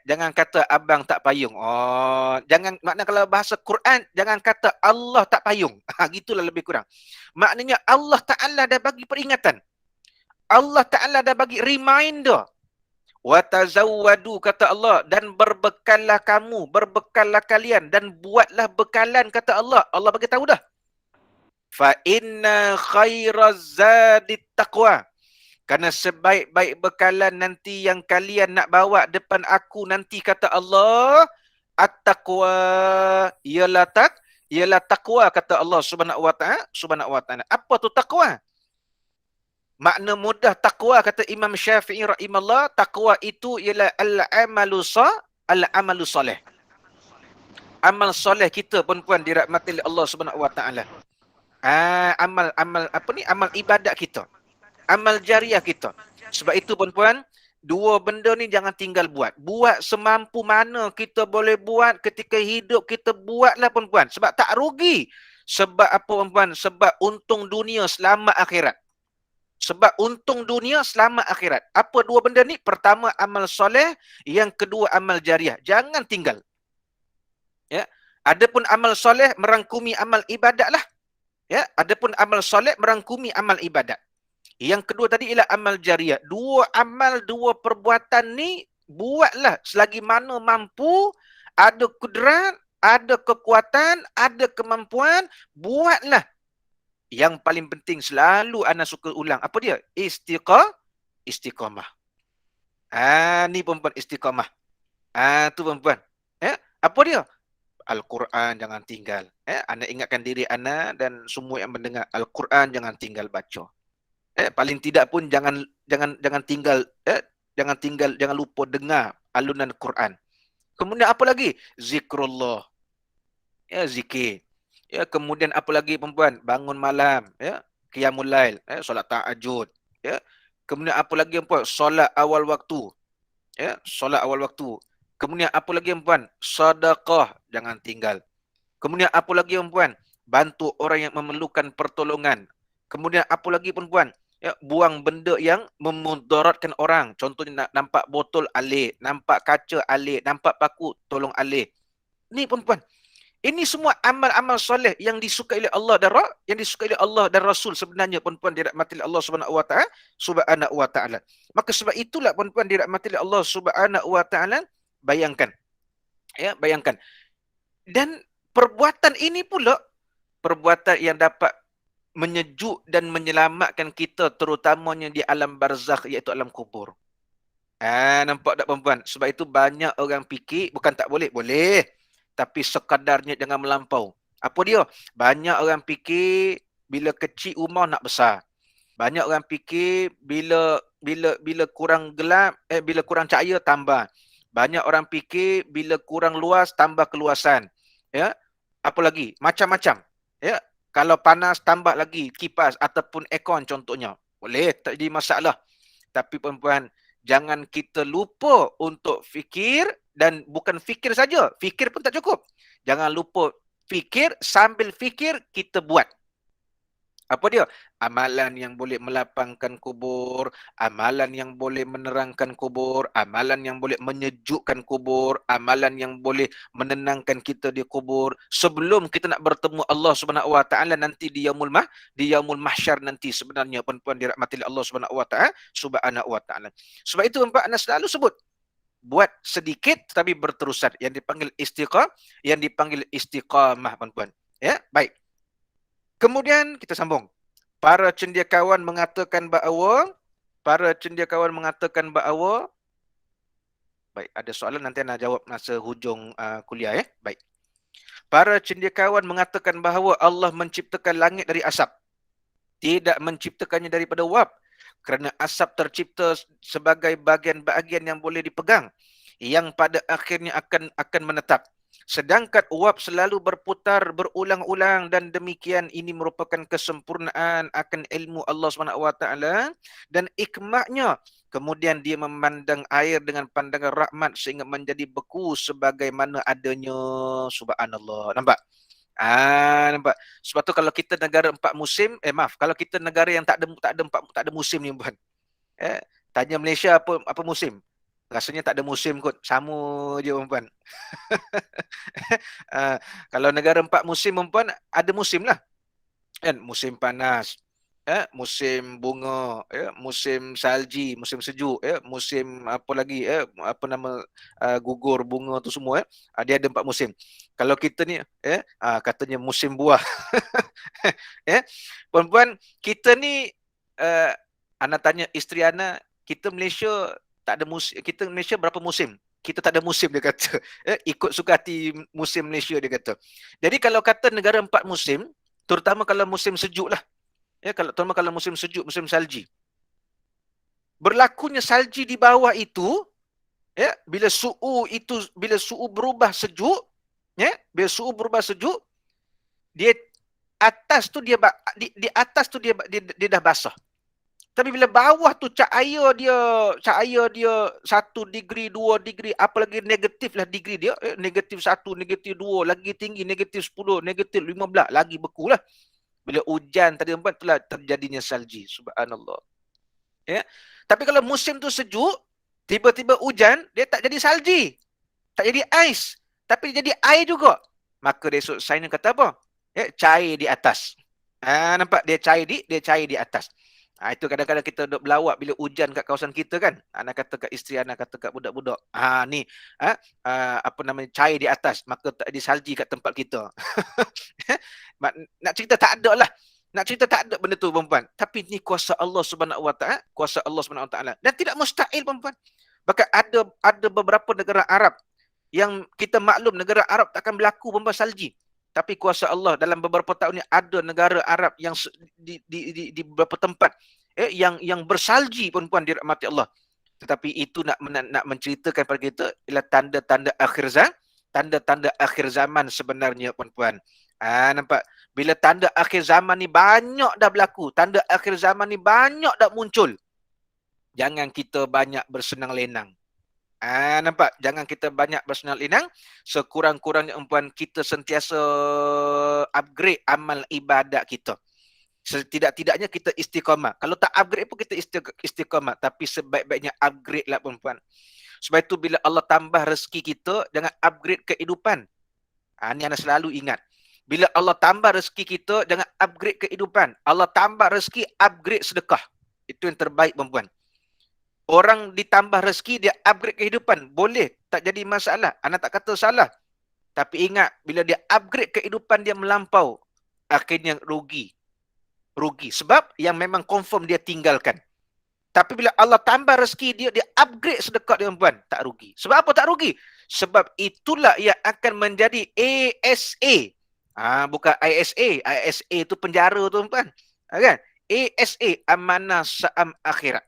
jangan kata abang tak payung. Jangan, makna kalau bahasa Quran jangan kata Allah tak payung. Gitulah lebih kurang. Maknanya Allah Ta'ala dah bagi peringatan. Allah Ta'ala dah bagi reminder. Wa tazawwadu kata Allah, dan berbekallah kamu, berbekallah kalian, dan buatlah bekalan kata Allah. Allah bagi tahu dah. Fa inna khairaz zadi taqwa. Karena sebaik-baik bekalan nanti yang kalian nak bawa depan aku nanti kata Allah, at-taqwa, ialah taqwa kata Allah Subhanahu wa taala. Apa tu taqwa? Makna mudah taqwa kata Imam Syafi'i rahimahullah, taqwa itu ialah al-amalu soleh. amal soleh kita puan-puan dirahmati oleh Allah Subhanahu Wa Taala. Amal ibadat kita. Amal jariah kita. Sebab itu puan-puan, dua benda ni jangan tinggal buat. Buat semampu mana kita boleh buat ketika hidup, kita buatlah puan-puan. Sebab tak rugi. Sebab apa puan-puan? Sebab untung dunia selamat akhirat. Sebab untung dunia selamat akhirat. Apa dua benda ni? Pertama amal soleh, yang kedua amal jariah. Jangan tinggal. Ya. Adapun amal soleh merangkumi amal ibadat lah. Ya, adapun amal soleh merangkumi amal ibadat. Yang kedua tadi ialah amal jariah. Dua amal, dua perbuatan ni buatlah selagi mana mampu, ada kudrat, ada kekuatan, ada kemampuan, buatlah. Yang paling penting selalu ana suka ulang. Apa dia? Istiqamah. Ni perempuan istiqamah. Tu perempuan. Apa dia? Al-Quran jangan tinggal. Ana ingatkan diri ana dan semua yang mendengar, Al-Quran jangan tinggal baca. Paling tidak pun jangan tinggal jangan lupa dengar alunan Quran. Kemudian apa lagi? Zikrullah. Zikir. Kemudian apa lagi perempuan? Bangun malam, qiyamul lail, solat tahajud, Kemudian apa lagi perempuan? Solat awal waktu. Solat awal waktu. Kemudian apa lagi perempuan? Sedekah, jangan tinggal. Kemudian apa lagi perempuan? Bantu orang yang memerlukan pertolongan. Kemudian apa lagi perempuan? Buang benda yang memudaratkan orang. Contohnya nampak botol alih, nampak kaca alih, nampak paku tolong alih. Ni perempuan. Ini semua amal-amal soleh yang disukai oleh Allah dan Rasul sebenarnya perempuan dirahmati oleh Allah Subhanahu wa taala. Maka sebab itulah perempuan dirahmati oleh Allah Subhanahu wa taala. Bayangkan. Dan perbuatan ini pula perbuatan yang dapat menyejuk dan menyelamatkan kita terutamanya di alam barzakh, iaitu alam kubur. Nampak tak perempuan? Sebab itu banyak orang fikir bukan tak boleh, boleh. Tapi sekadarnya jangan melampau. Apa dia? Banyak orang fikir bila kecil rumah nak besar. Banyak orang fikir bila kurang gelap, bila kurang cahaya tambah. Banyak orang fikir bila kurang luas tambah keluasan. Apa lagi? Macam-macam. Kalau panas tambah lagi kipas ataupun aircon contohnya. Boleh, tak jadi masalah. Tapi perempuan, jangan kita lupa untuk fikir, dan bukan fikir saja. Fikir pun tak cukup. Jangan lupa fikir, sambil fikir kita buat. Apa dia? Amalan yang boleh melapangkan kubur, amalan yang boleh menerangkan kubur, amalan yang boleh menyejukkan kubur, amalan yang boleh menenangkan kita di kubur sebelum kita nak bertemu Allah Subhanahu wa taala nanti di yaumul mahsyar nanti. Sebenarnya perempuan dirahmati Allah Subhanahu wa taala. Sebab itu Pak Anas selalu sebut, buat sedikit tapi berterusan, yang dipanggil istiqamah perempuan. Baik. Kemudian kita sambung. Para cendekiawan mengatakan bahawa baik, ada soalan nanti nak jawab masa hujung kuliah. Baik. Para cendekiawan mengatakan bahawa Allah menciptakan langit dari asap, tidak menciptakannya daripada uap, kerana asap tercipta sebagai bahagian-bahagian yang boleh dipegang, yang pada akhirnya akan menetap. Sedangkan uap selalu berputar berulang-ulang, dan demikian ini merupakan kesempurnaan akan ilmu Allah SWT dan hikmahnya. Kemudian dia memandang air dengan pandangan rahmat sehingga menjadi beku sebagaimana adanya. Subhanallah. Nampak? Nampak. Sebab tu kalau kita negara 4 musim, kalau kita negara yang tak ada musim ni bukan. Tanya Malaysia apa musim? Rasanya tak ada musim kot. Sama je perempuan. Kalau negara 4 musim perempuan, ada musim lah. Kan? Musim panas, musim bunga, musim salji, musim sejuk, musim apa lagi, gugur bunga tu semua. Dia ada 4 musim. Kalau kita ni, katanya musim buah. Perempuan, kita ni, Ana tanya isteri Ana, kita Malaysia tak ada musim. Kita Malaysia berapa musim? Kita tak ada musim, dia kata. Ikut suka hati musim Malaysia, dia kata. Jadi kalau kata negara 4 musim, terutama kalau musim sejuk lah. Terutama kalau musim sejuk, musim salji. Berlakunya salji di bawah itu, bila suhu berubah sejuk, Ya, bila suhu berubah sejuk, dia atas tu dia di atas tu dia dah basah. Tapi bila bawah tu cahaya dia 1 degree, 2 degree, apalagi negatif lah degree dia, negatif 1, negatif 2, lagi tinggi negatif 10, negatif 15, lagi beku lah. Bila hujan tadi tempat itulah terjadinya salji. Subhanallah. Ya. Tapi kalau musim tu sejuk, tiba-tiba hujan, dia tak jadi salji. Tak jadi ais, tapi jadi air juga. Maka esok sains kata apa? Ya, cair di atas. Nampak dia cair di atas. Itu kadang-kadang kita duduk berlawak bila hujan kat kawasan kita kan. Anak kata kat isteri, anak kata kat budak-budak. Ni apa namanya, cair di atas, maka tak ada salji kat tempat kita. Nak cerita tak ada lah. Nak cerita tak ada benda tu perempuan. Tapi ni kuasa Allah Subhanahu Wa Taala, kuasa Allah Subhanahu Wa Taala. Dan tidak mustahil perempuan. Bahkan ada beberapa negara Arab yang kita maklum negara Arab takkan berlaku perempuan salji. Tapi kuasa Allah dalam beberapa tahun ni ada negara Arab yang di beberapa tempat yang bersalji perempuan dirahmati Allah. Tetapi itu nak menceritakan pada kita ialah tanda-tanda akhir zaman sebenarnya perempuan. Nampak? Bila tanda akhir zaman ni banyak dah berlaku, tanda akhir zaman ni banyak dah muncul. Jangan kita banyak bersenang lenang. Nampak? Jangan kita banyak bersenang lenang. Sekurang-kurangnya perempuan, kita sentiasa upgrade amal ibadat kita. Setidak-tidaknya kita istiqamah. Kalau tak upgrade pun kita istiqamah. Tapi sebaik-baiknya upgrade lah perempuan. Sebab itu bila Allah tambah rezeki kita, jangan upgrade kehidupan. Ini anda selalu ingat. Bila Allah tambah rezeki kita, jangan upgrade kehidupan. Allah tambah rezeki, upgrade sedekah. Itu yang terbaik perempuan. Orang ditambah rezeki, dia upgrade kehidupan. Boleh, tak jadi masalah. Anak tak kata salah. Tapi ingat, bila dia upgrade kehidupan dia melampau, akhirnya rugi. Sebab yang memang confirm dia tinggalkan. Tapi bila Allah tambah rezeki dia upgrade sedekah dia perempuan, tak rugi. Sebab apa tak rugi? Sebab itulah yang akan menjadi ASA. Bukan ISA. ISA itu penjara tu perempuan. Kan? ASA, amanah sa'am akhirat.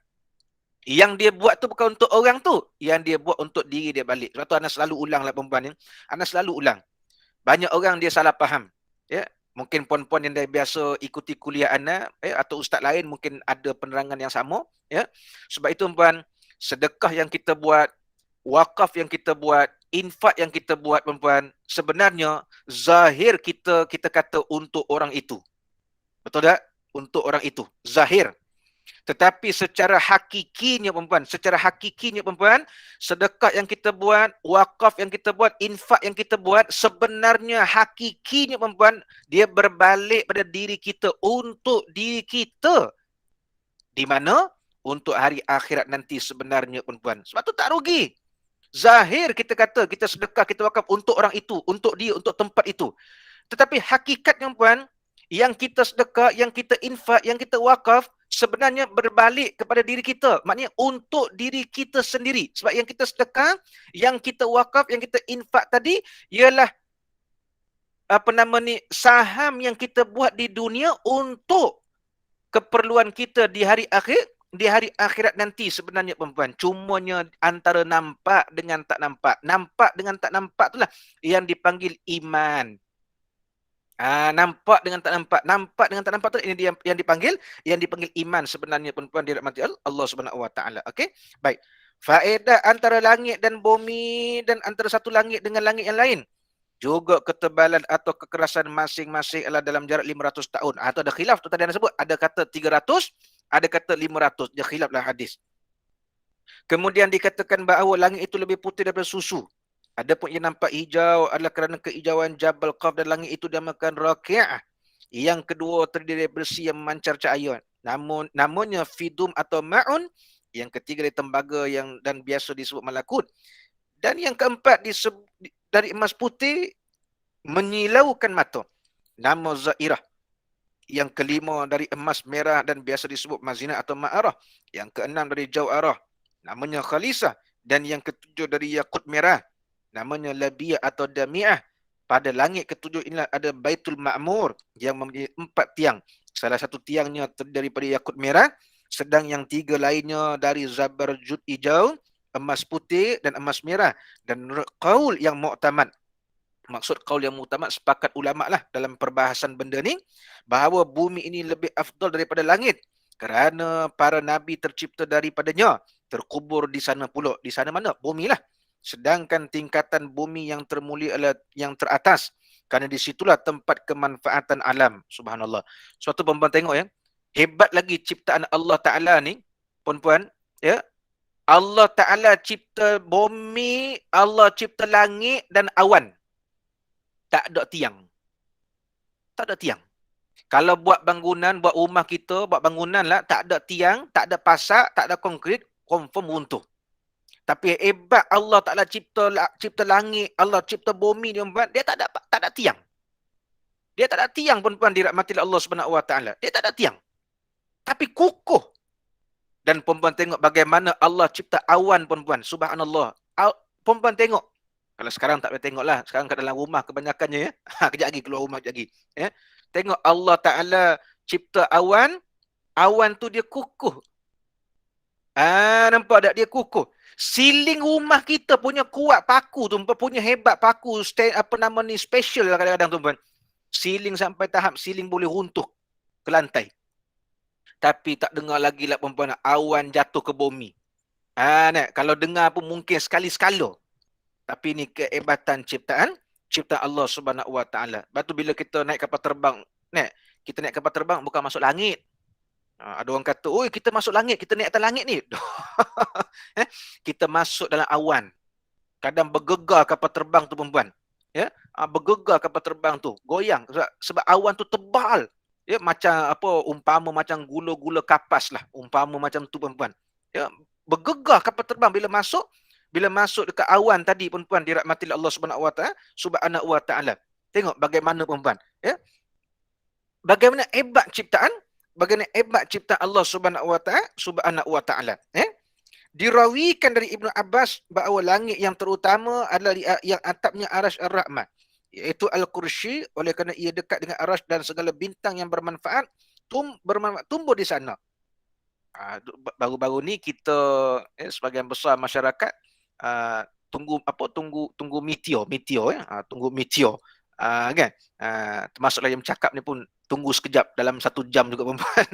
Yang dia buat tu bukan untuk orang tu. Yang dia buat untuk diri dia balik. Sebab tu Ana selalu ulang lah perempuan ni. Ana selalu ulang. Banyak orang dia salah faham. Ya. Mungkin puan-puan yang dah biasa ikuti kuliah Ana, atau ustaz lain mungkin ada penerangan yang sama. Ya. Sebab itu perempuan, sedekah yang kita buat, wakaf yang kita buat, infak yang kita buat perempuan, sebenarnya zahir kita kata untuk orang itu. Betul tak? Untuk orang itu. Zahir. Tetapi secara hakikinya perempuan, sedekah yang kita buat, wakaf yang kita buat, infak yang kita buat, sebenarnya hakikinya perempuan, dia berbalik pada diri kita, untuk diri kita. Di mana? Untuk hari akhirat nanti sebenarnya perempuan. Sebab tu tak rugi. Zahir kita kata, kita sedekah, kita wakaf untuk orang itu, untuk dia, untuk tempat itu. Tetapi hakikatnya perempuan, yang kita sedekah, yang kita infak, yang kita wakaf, sebenarnya berbalik kepada diri kita. Maknanya untuk diri kita sendiri. Sebab yang kita sedekah, yang kita wakaf, yang kita infak tadi, ialah saham yang kita buat di dunia untuk keperluan kita di hari akhir, di hari akhirat nanti sebenarnya perempuan. Cumanya antara nampak dengan tak nampak. Nampak dengan tak nampak itulah yang dipanggil iman. Nampak dengan tak nampak. Nampak dengan tak nampak tu ini dia yang dipanggil iman sebenarnya perempuan dirahmati Allah Subhanahu Wa Taala. Okey? Baik. Faedah antara langit dan bumi dan antara satu langit dengan langit yang lain. Juga ketebalan atau kekerasan masing-masing adalah dalam jarak 500 tahun. Atau ada khilaf tu tadi anda sebut. Ada kata 300, ada kata 500. Dia khilaflah hadis. Kemudian dikatakan bahawa langit itu lebih putih daripada susu. Adapun yang nampak hijau adalah kerana kehijauan Jabal Qaf dan langit itu dinamakan Raqi'ah. Yang kedua terdiri dari besi yang memancar cahaya. Namanya Fidum atau Ma'un. Yang ketiga dari tembaga dan biasa disebut malakut. Dan yang keempat dari emas putih menyilaukan mata. Nama Zairah. Yang kelima dari emas merah dan biasa disebut Mazina atau Ma'arah. Yang keenam dari Jau'arah. Namanya Khalisah. Dan yang ketujuh dari Yakut merah. Namanya Labiyah atau Dami'ah. Pada langit ketujuh inilah ada Baitul Ma'mur yang mempunyai 4 tiang. Salah satu tiangnya daripada yakut merah, sedang yang 3 lainnya dari Zabarjud hijau, emas putih dan emas merah. Dan qaul yang mu'tamad. Maksud qaul yang muktamad, sepakat ulama lah dalam perbahasan benda ni, bahawa bumi ini lebih afdal daripada langit kerana para nabi tercipta daripadanya, terkubur di sana pula. Di sana mana? Bumi lah. Sedangkan tingkatan bumi yang termulia adalah yang teratas, kerana di situlah tempat kemanfaatan alam. Subhanallah. Suatu perempuan tengok ya, hebat lagi ciptaan Allah Ta'ala ni, puan-puan, ya. Allah Ta'ala cipta bumi, Allah cipta langit dan awan. Tak ada tiang. Tak ada tiang. Kalau buat bangunan, buat rumah kita, buat bangunan lah, tak ada tiang, tak ada pasak, tak ada konkrit, confirm runtuh. Tapi hebat Allah Ta'ala cipta langit, Allah cipta bumi, dia tak ada tiang. Dia tak ada tiang, perempuan dirahmati Allah Subhanahu Wa Ta'ala. Dia tak ada tiang. Tapi kukuh. Dan perempuan tengok bagaimana Allah cipta awan, perempuan. Subhanallah. Perempuan tengok. Kalau sekarang tak boleh tengok lah. Sekarang kat dalam rumah kebanyakannya ya. Kejap lagi keluar rumah, kejap lagi. Ya. Tengok Allah Ta'ala cipta awan. Awan tu dia kukuh. Nampak tak? Dia kukuh. Siling rumah kita punya kuat paku tu. Punya hebat paku. Special lah kadang-kadang tu. Siling sampai tahap siling boleh runtuh ke lantai. Tapi tak dengar lagi lah perempuan. Awan jatuh ke bumi. Kalau dengar pun mungkin sekali-sekala. Tapi ni kehebatan ciptaan Allah Subhanahu Wa Ta'ala. Lepas tu bila kita naik kapal terbang, kita naik kapal terbang bukan masuk langit. Ada orang kata, oi kita masuk langit, kita naik atas langit ni. Kita masuk dalam awan. Kadang bergegar kapal terbang tu, perempuan. Ya, bergegar kapal terbang tu, goyang sebab awan tu tebal. Ya, macam umpama macam gula-gula kapas lah. Umpama macam tu, perempuan. Ya, bergegar kapal terbang bila masuk dekat awan tadi, perempuan dirahmati Allah Subhanahu Wa Ta'ala. Tengok bagaimana, perempuan, ya. Bagaimana hebat ciptaan Allah Subhanahu Wa Ta'ala, ya. Dirawikan dari Ibnu Abbas bahawa langit yang terutama adalah yang atapnya Arasy Ar-Rahman, iaitu Al-Kursi, oleh kerana ia dekat dengan Arasy dan segala bintang yang bermanfaat tumbuh di sana. Baru-baru ni kita sebagian besar masyarakat tunggu meteor ya, tunggu meteor kan, termasuklah yang cakap ni pun tunggu sekejap dalam 1 jam juga, perempuan.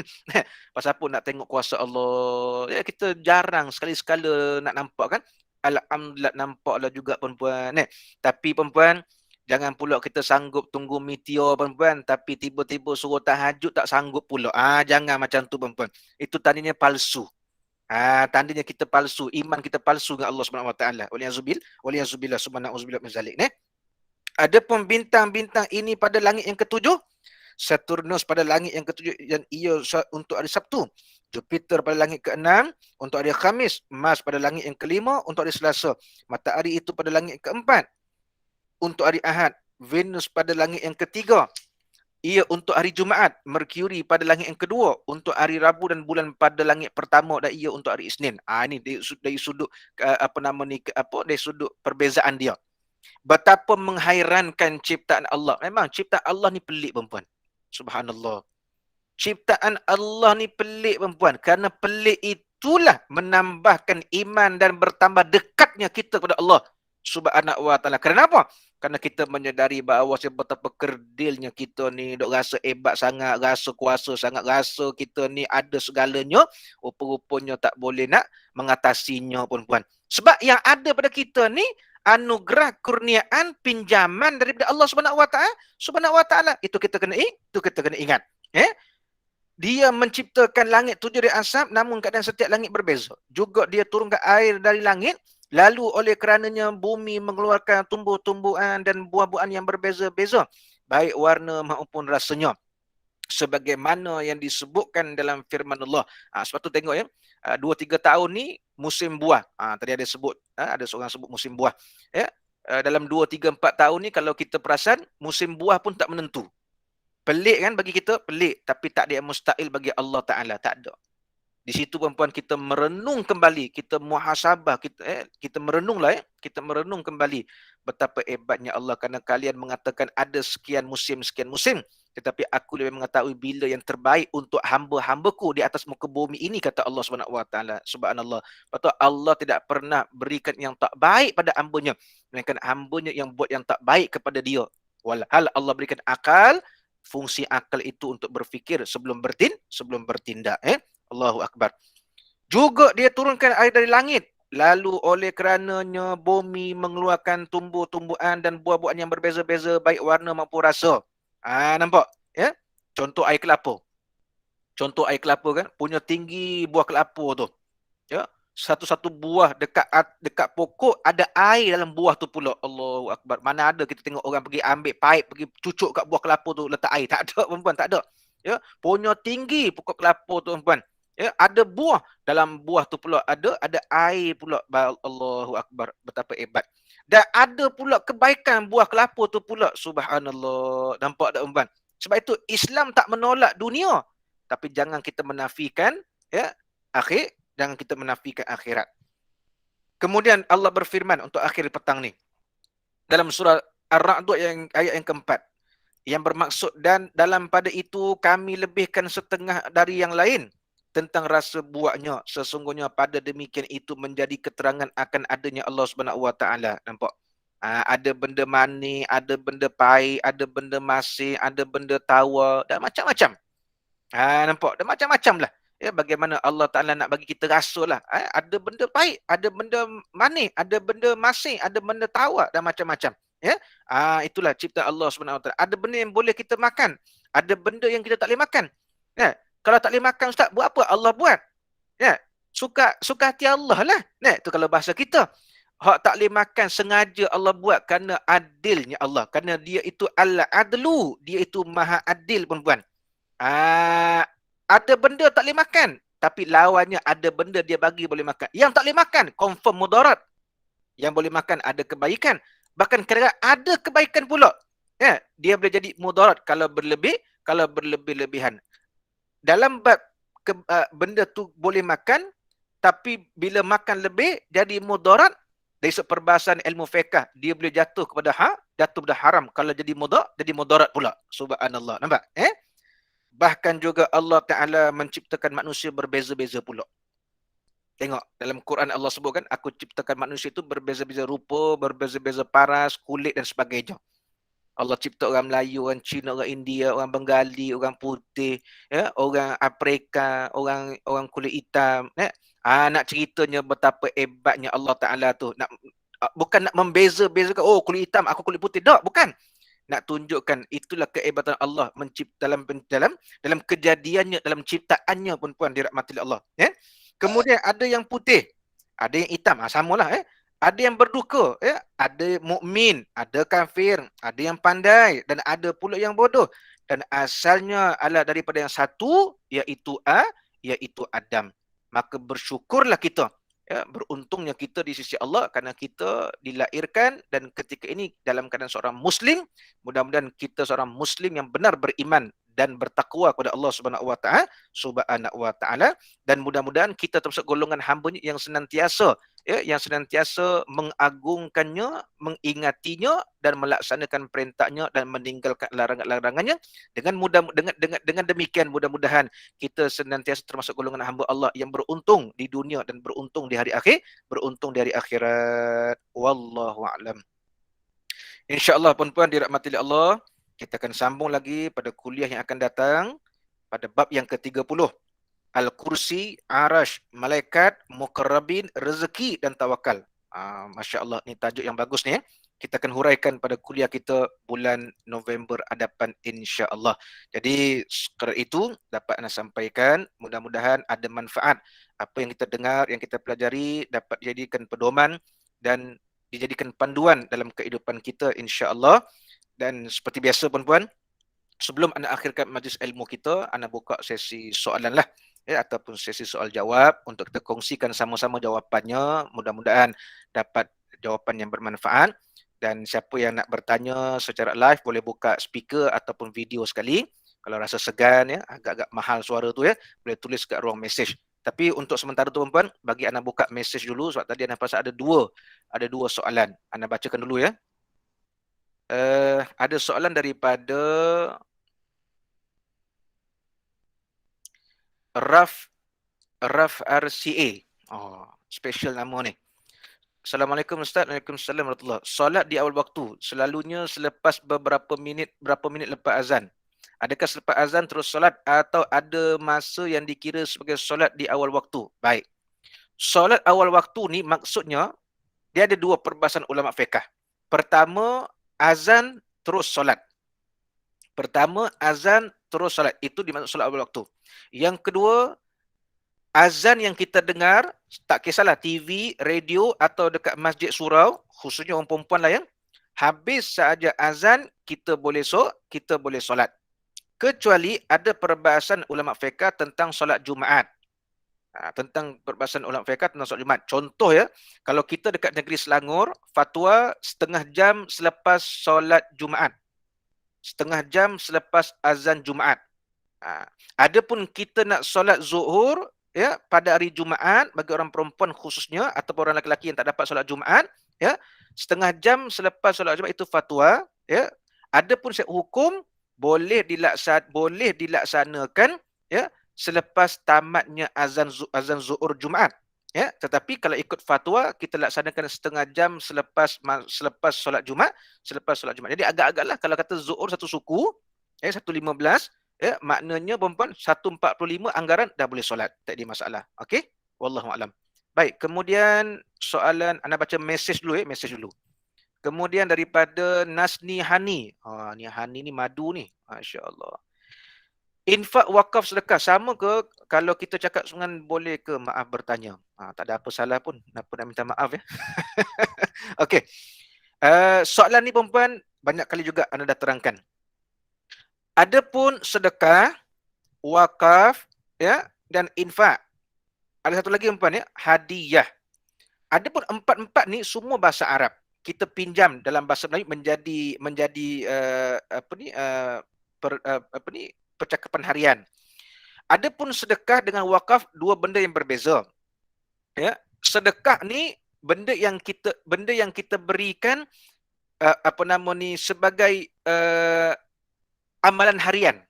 Pasal apa nak tengok kuasa Allah ya, kita jarang sekali-sekala nak nampak kan. Alhamdulillah nampaklah juga, perempuan. Tapi perempuan, jangan pula kita sanggup tunggu meteor, perempuan, tapi tiba-tiba suruh tahajud tak sanggup pula. Jangan macam tu, perempuan. Itu tandanya palsu. Tandanya kita palsu, iman kita palsu dengan Allah Subhanahu Wa Ta'ala. Waliyazubillah subhanahu min zalik. Adapun bintang-bintang ini pada langit yang ketujuh, Saturnus pada langit yang ketujuh dan ia untuk hari Sabtu, Jupiter pada langit ke-6 untuk hari Khamis, Mars pada langit yang ke-5 untuk hari Selasa, matahari itu pada langit ke-4 untuk hari Ahad, Venus pada langit yang ke-3 ia untuk hari Jumaat, Mercury pada langit yang kedua untuk hari Rabu, dan bulan pada langit pertama dan ia untuk hari Isnin. Ini dari sudut dari sudut perbezaan dia. Betapa menghairankan ciptaan Allah. Memang ciptaan Allah ni pelik, perempuan. Subhanallah. Ciptaan Allah ni pelik, perempuan. Kerana pelik itulah menambahkan iman dan bertambah dekatnya kita kepada Allah Subhanahu Wa Ta'ala. Kenapa? Kerana kita menyedari bahawa betapa kerdilnya kita ni, dok rasa hebat sangat, rasa kuasa sangat, rasa kita ni ada segalanya, rupa-rupanya tak boleh nak mengatasinya, perempuan. Sebab yang ada pada kita ni anugerah, kurniaan, pinjaman daripada Allah Subhanahu Wa Ta'ala. Itu kita kena ingat. Dia menciptakan langit 7 dari asap, namun keadaan setiap langit berbeza. Juga dia turunkan air dari langit, lalu oleh kerananya bumi mengeluarkan tumbuh-tumbuhan dan buah-buahan yang berbeza-beza, baik warna maupun rasanya, sebagaimana yang disebutkan dalam firman Allah. Sebab tu tengok ya, 2-3 tahun ni musim buah. Tadi ada seorang sebut musim buah. Ya, dalam 2-3-4 tahun ni kalau kita perasan, musim buah pun tak menentu. Pelik kan bagi kita? Pelik. Tapi tak ada yang mustahil bagi Allah Ta'ala. Tak ada. Di situ, perempuan, kita merenung kembali, kita muhasabah, kita merenunglah kita merenung kembali betapa hebatnya Allah, kerana kalian mengatakan ada sekian musim, tetapi aku lebih mengetahui bila yang terbaik untuk hamba-hambaku di atas muka bumi ini, kata Allah Subhanahu wa taala. Subhanallah. Patut Allah tidak pernah berikan yang tak baik pada hambanya, melainkan hambanya yang buat yang tak baik kepada dia. Walhal Allah berikan akal, fungsi akal itu untuk berfikir sebelum bertindak. Allahu akbar. Juga dia turunkan air dari langit. Lalu oleh kerananya bumi mengeluarkan tumbuh-tumbuhan dan buah-buahan yang berbeza-beza, baik warna maupun rasa. Nampak? Ya? Contoh air kelapa. Contoh air kelapa kan, punya tinggi buah kelapa tu. Ya? Satu-satu buah dekat pokok ada air dalam buah tu pula. Allahu akbar. Mana ada kita tengok orang pergi ambil paip, pergi cucuk kat buah kelapa tu letak air. Tak ada, perempuan, tak ada. Ya, punya tinggi pokok kelapa tu, perempuan. Ya, ada buah, dalam buah tu pula ada air pula. Allahu akbar, betapa hebat. Dan ada pula kebaikan buah kelapa tu pula. Subhanallah. Nampak tak, perempuan? Sebab itu Islam tak menolak dunia, tapi jangan kita menafikan jangan kita menafikan akhirat. Kemudian Allah berfirman untuk akhir petang ni dalam surah Ar-Ra'd yang ayat yang keempat, yang bermaksud, dan dalam pada itu kami lebihkan setengah dari yang lain tentang rasa buahnya, sesungguhnya pada demikian itu menjadi keterangan akan adanya Allah Subhanahu wa taala. Nampak? Ada benda manis, ada benda pahit, ada benda masin, ada benda tawa, dan macam-macam. Nampak? Dan macam-macam lah. Ya, bagaimana Allah Ta'ala nak bagi kita rasa lah. Ada benda pahit, ada benda manis, ada benda masin, ada benda tawa, dan macam-macam. Ya, itulah cipta Allah Subhanahu wa taala. Ada benda yang boleh kita makan, ada benda yang kita tak boleh makan. Ya, kalau tak boleh makan, Ustaz, buat apa? Allah buat. Ya, suka hati Allah lah. Nah, itu kalau bahasa kita. Hak tak boleh makan sengaja Allah buat kerana adilnya Allah. Kerana dia itu al-adlu, dia itu maha adil, perempuan. Ada benda tak boleh makan, tapi lawannya ada benda dia bagi boleh makan. Yang tak boleh makan, confirm mudarat. Yang boleh makan ada kebaikan. Bahkan kadang-kadang ada kebaikan pula. Ya, dia boleh jadi mudarat kalau berlebih-lebihan. Dalam bab benda tu boleh makan, tapi bila makan lebih jadi mudarat, dari perbahasan ilmu fiqh, dia boleh jatuh kepada haram. Kalau jadi mudarat pula. Subhanallah. Nampak? Bahkan juga Allah Ta'ala menciptakan manusia berbeza-beza pula. Tengok, dalam Quran Allah sebutkan, aku ciptakan manusia itu berbeza-beza rupa, berbeza-beza paras, kulit dan sebagainya. Allah cipta orang Melayu, orang Cina, orang India, orang Bengali, orang putih, ya, orang Afrika, orang kulit hitam. Ya. Nak ceritanya betapa hebatnya Allah Ta'ala tu. Bukan nak membeza-bezakan, oh kulit hitam, aku kulit putih. Tak, bukan. Nak tunjukkan itulah kehebatan Allah mencipta dalam kejadiannya, dalam ciptaannya, puan-puan dirahmati Allah. Ya. Kemudian ada yang putih, ada yang hitam, samalah. Ada yang berduka, ada mukmin, ada kafir, ada yang pandai dan ada pula yang bodoh. Dan asalnya adalah daripada yang satu, iaitu Adam. Maka bersyukurlah kita. Ya, beruntungnya kita di sisi Allah kerana kita dilahirkan dan ketika ini dalam keadaan seorang Muslim. Mudah-mudahan kita seorang Muslim yang benar beriman dan bertakwa kepada Allah Subhanahu wa taala, dan mudah-mudahan kita termasuk golongan hamba-Nya yang senantiasa mengagungkannya, mengingatinya dan melaksanakan perintahnya dan meninggalkan larangan-larangannya. Dengan demikian mudah-mudahan kita senantiasa termasuk golongan hamba Allah yang beruntung di dunia dan beruntung di hari akhirat. Wallahu a'lam. Insya-Allah, puan-puan dirahmati Allah, kita akan sambung lagi pada kuliah yang akan datang pada bab yang ke-30. Al-Kursi, Arash, Malaikat, Muqarrabin, Rezeki dan Tawakal. Masya Allah, ni tajuk yang bagus ni. Kita akan huraikan pada kuliah kita bulan November hadapan, insya Allah. Jadi kerana itu dapat anda sampaikan, mudah-mudahan ada manfaat. Apa yang kita dengar, yang kita pelajari dapat dijadikan pedoman dan dijadikan panduan dalam kehidupan kita, insya Allah. Dan seperti biasa, puan-puan, sebelum anda akhirkan majlis ilmu kita, anda buka sesi soalan lah, ataupun sesi soal jawab untuk kita kongsikan sama-sama jawapannya. Mudah-mudahan dapat jawapan yang bermanfaat. Dan siapa yang nak bertanya secara live boleh buka speaker ataupun video sekali. Kalau rasa segan, agak-agak mahal suara tu, boleh tulis kat ruang mesej. Tapi untuk sementara tu, puan-puan, bagi anda buka mesej dulu sebab tadi anda pasal ada dua soalan. Anda bacakan dulu ya. Ada soalan daripada Raf RCA. Oh, special nama ni. Assalamualaikum Ustaz. Waalaikumsalam warahmatullahi. Solat di awal waktu selalunya selepas berapa minit lepas azan. Adakah selepas azan terus solat atau ada masa yang dikira sebagai solat di awal waktu? Baik. Solat awal waktu ni maksudnya dia ada dua perbahasan ulama fiqh. Pertama, azan terus solat. Itu dimaksud solat awal waktu. Yang kedua, azan yang kita dengar, tak kisahlah TV, radio atau dekat masjid surau, khususnya orang perempuan lah yang habis sahaja azan, kita boleh solat. Kecuali ada perbahasan ulama fiqh tentang solat Jumaat. Tentang perbahasan ulama fiqh tentang solat Jumaat. Contoh ya, kalau kita dekat negeri Selangor, fatwa setengah jam selepas solat Jumaat. Setengah jam selepas azan Jumaat. Adapun kita nak solat zuhur, ya, pada hari Jumaat bagi orang perempuan khususnya ataupun orang lelaki yang tak dapat solat Jumaat, ya, setengah jam selepas solat Jumaat itu fatwa, ya. Adapun hukum boleh dilaksanakan, ya, selepas tamatnya azan zuhur Jumaat, ya. Tetapi kalau ikut fatwa kita laksanakan setengah jam selepas solat Jumaat, Jadi agak-agaklah kalau kata zuhur satu suku, 1.15, ya, maknanya perempuan 1.45 anggaran dah boleh solat. Tak ada masalah. Okey? Wallahu a'lam. Baik, kemudian soalan, anda baca mesej dulu. Kemudian daripada Nasni Hani. Ni Hani ni madu ni. Masya-Allah. Infak wakaf sedekah sama ke kalau kita cakap dengan boleh ke? Maaf bertanya. Tak ada apa salah pun. Kenapa nak minta maaf ya? Okey. Soalan ni perempuan banyak kali juga anda dah terangkan. Adapun sedekah, wakaf, ya, dan infak. Ada satu lagi perempuan, ya, hadiah. Adapun empat-empat ni semua bahasa Arab. Kita pinjam dalam bahasa Melayu menjadi percakapan harian. Adapun sedekah dengan wakaf dua benda yang berbeza. Ya, sedekah ni benda yang kita berikan sebagai amalan harian.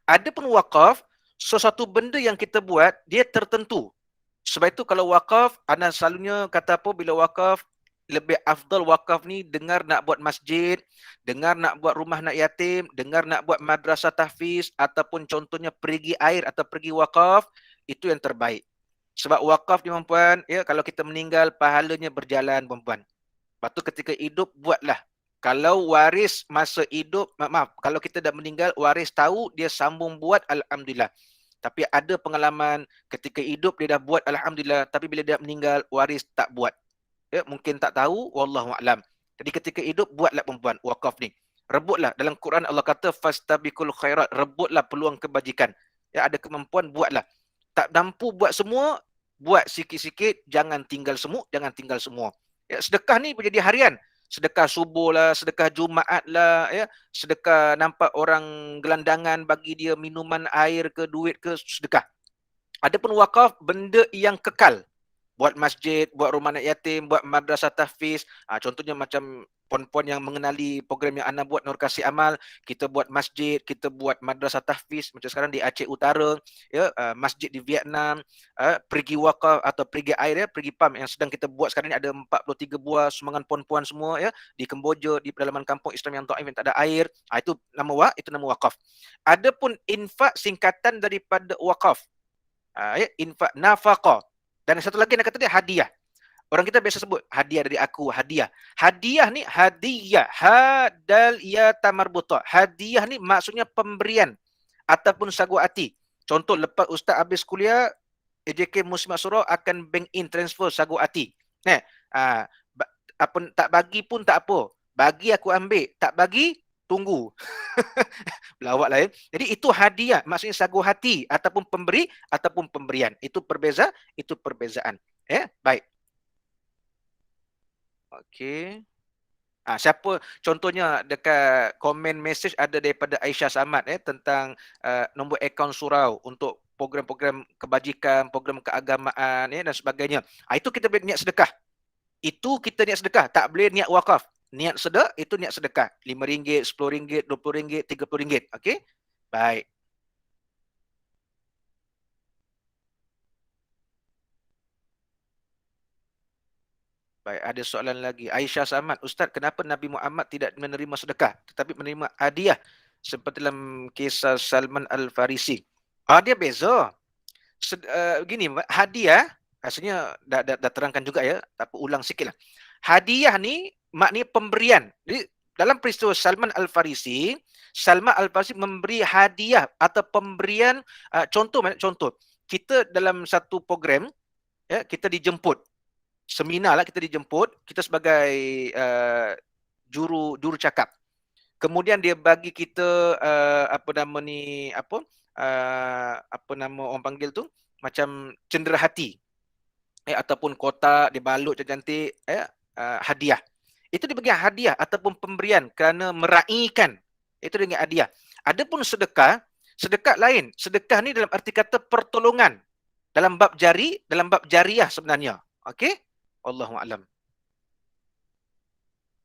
Adapun wakaf, sesuatu benda yang kita buat, dia tertentu. Sebab itu kalau wakaf, anda selalunya kata apa bila wakaf, lebih afdal wakaf ni dengar nak buat masjid, dengar nak buat rumah anak yatim, dengar nak buat madrasah tahfiz, ataupun contohnya perigi air atau pergi wakaf, itu yang terbaik. Sebab wakaf ni perempuan, ya, kalau kita meninggal, pahalanya berjalan perempuan. Lepas tu ketika hidup, buatlah. Kalau waris masa hidup, kalau kita dah meninggal, waris tahu, dia sambung buat, alhamdulillah. Tapi ada pengalaman ketika hidup dia dah buat, alhamdulillah, tapi bila dia meninggal, waris tak buat. Ya, mungkin tak tahu, wallahu a'lam. Jadi ketika hidup, buatlah perempuan wakaf ni. Rebutlah. Dalam Quran Allah kata fastabiqul khairat, rebutlah peluang kebajikan. Ya, ada kemampuan, buatlah. Tak mampu buat semua, buat sikit-sikit, jangan tinggal semua. Ya, sedekah ni menjadi harian. Sedekah subuh lah, sedekah Jumaat lah, ya, sedekah nampak orang gelandangan bagi dia minuman, air ke, duit ke, sedekah. Adapun wakaf, benda yang kekal. Buat masjid, buat rumah anak yatim, buat madrasah tahfiz. Contohnya macam puan-puan yang mengenali program yang Ana buat Nur Kasih Amal, kita buat masjid, kita buat madrasah tahfiz macam sekarang di Aceh Utara, ya, masjid di Vietnam, pergi wakaf atau pergi air, ya, pergi PAM yang sedang kita buat sekarang ni ada 43 buah sumbangan puan-puan semua, ya, di Kemboja, di pedalaman kampung Islam yang dhaif yang tak ada air. Itu nama wakaf. Adapun infak singkatan daripada wakaf. Ya, infak nafaqah. Dan satu lagi nak kata dia hadiah. Orang kita biasa sebut hadiah dari aku, hadiah. Hadiah ni hadiah, hadal ya tamarbuta. Hadiah ni maksudnya pemberian ataupun sagu hati. Contoh lepas ustaz habis kuliah, AJK Muslimat Surau akan bank in transfer sagu hati. Apa tak bagi pun tak apa. Bagi aku ambil, tak bagi tunggu. Pelawak lah ya. Jadi itu hadiah, maksudnya sagu hati ataupun pemberi ataupun pemberian. Itu perbezaan. Ya, baik. Okey. Siapa contohnya dekat komen mesej ada daripada Aisyah Samad tentang nombor akaun surau untuk program-program kebajikan, program keagamaan dan sebagainya. Itu kita boleh niat sedekah. Itu kita niat sedekah, tak boleh niat wakaf. Niat sedekah itu niat sedekah. RM5, RM10, RM20, RM30. Okey? Baik. Baik, ada soalan lagi. Aisyah Samad, Ustaz, kenapa Nabi Muhammad tidak menerima sedekah tetapi menerima hadiah seperti dalam kisah Salman Al-Farisi? Dia beza. Gini, hadiah, rasanya dah terangkan juga ya, tapi ulang sikit lah. Hadiah ni maknanya pemberian. Jadi dalam peristiwa Salman Al-Farisi memberi hadiah atau pemberian, contoh, kita dalam satu program, ya, kita dijemput. Seminar lah, kita dijemput, kita sebagai juru cakap. Kemudian dia bagi kita orang panggil tu macam cenderahati, ataupun kotak dibalut cantik, hadiah. Itu dia bagi hadiah ataupun pemberian kerana meraihkan. Itu dengan hadiah. Adapun sedekah lain. Sedekah ni dalam arti kata pertolongan. Dalam bab jariah sebenarnya. Okey? Allahu a'lam.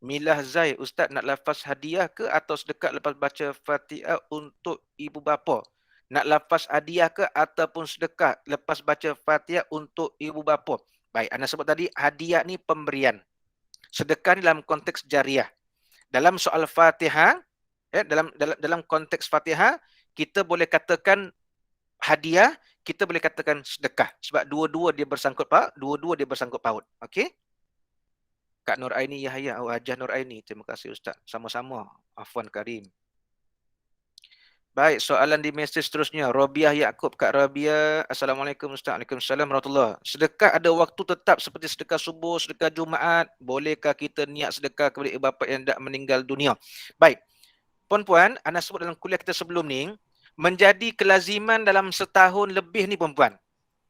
Milah Zai, Ustaz nak lafaz hadiah ke atau sedekah lepas baca Fatihah untuk ibu bapa? Nak lafaz hadiah ke ataupun sedekah lepas baca Fatihah untuk ibu bapa? Baik, anda sebut tadi hadiah ni pemberian. Sedekah ni dalam konteks jariah. Dalam soal Fatihah, dalam konteks Fatihah, kita boleh katakan hadiah, kita boleh katakan sedekah sebab dua-dua dia bersangkut paut. Okey? Kak Nur Aini Yahya, Hajah Nur Aini. Terima kasih Ustaz. Sama-sama. Afwan Karim. Baik, soalan di mesej seterusnya. Robiah Yaakob. Kak Robiah. Assalamualaikum Ustaz. Waalaikumsalam warahmatullahi. Sedekah ada waktu tetap seperti sedekah subuh, sedekah Jumaat. Bolehkah kita niat sedekah kepada ibu bapa yang dah meninggal dunia? Baik. Puan-puan, anda sebut dalam kuliah kita sebelum ni, menjadi kelaziman dalam setahun lebih ni puan-puan.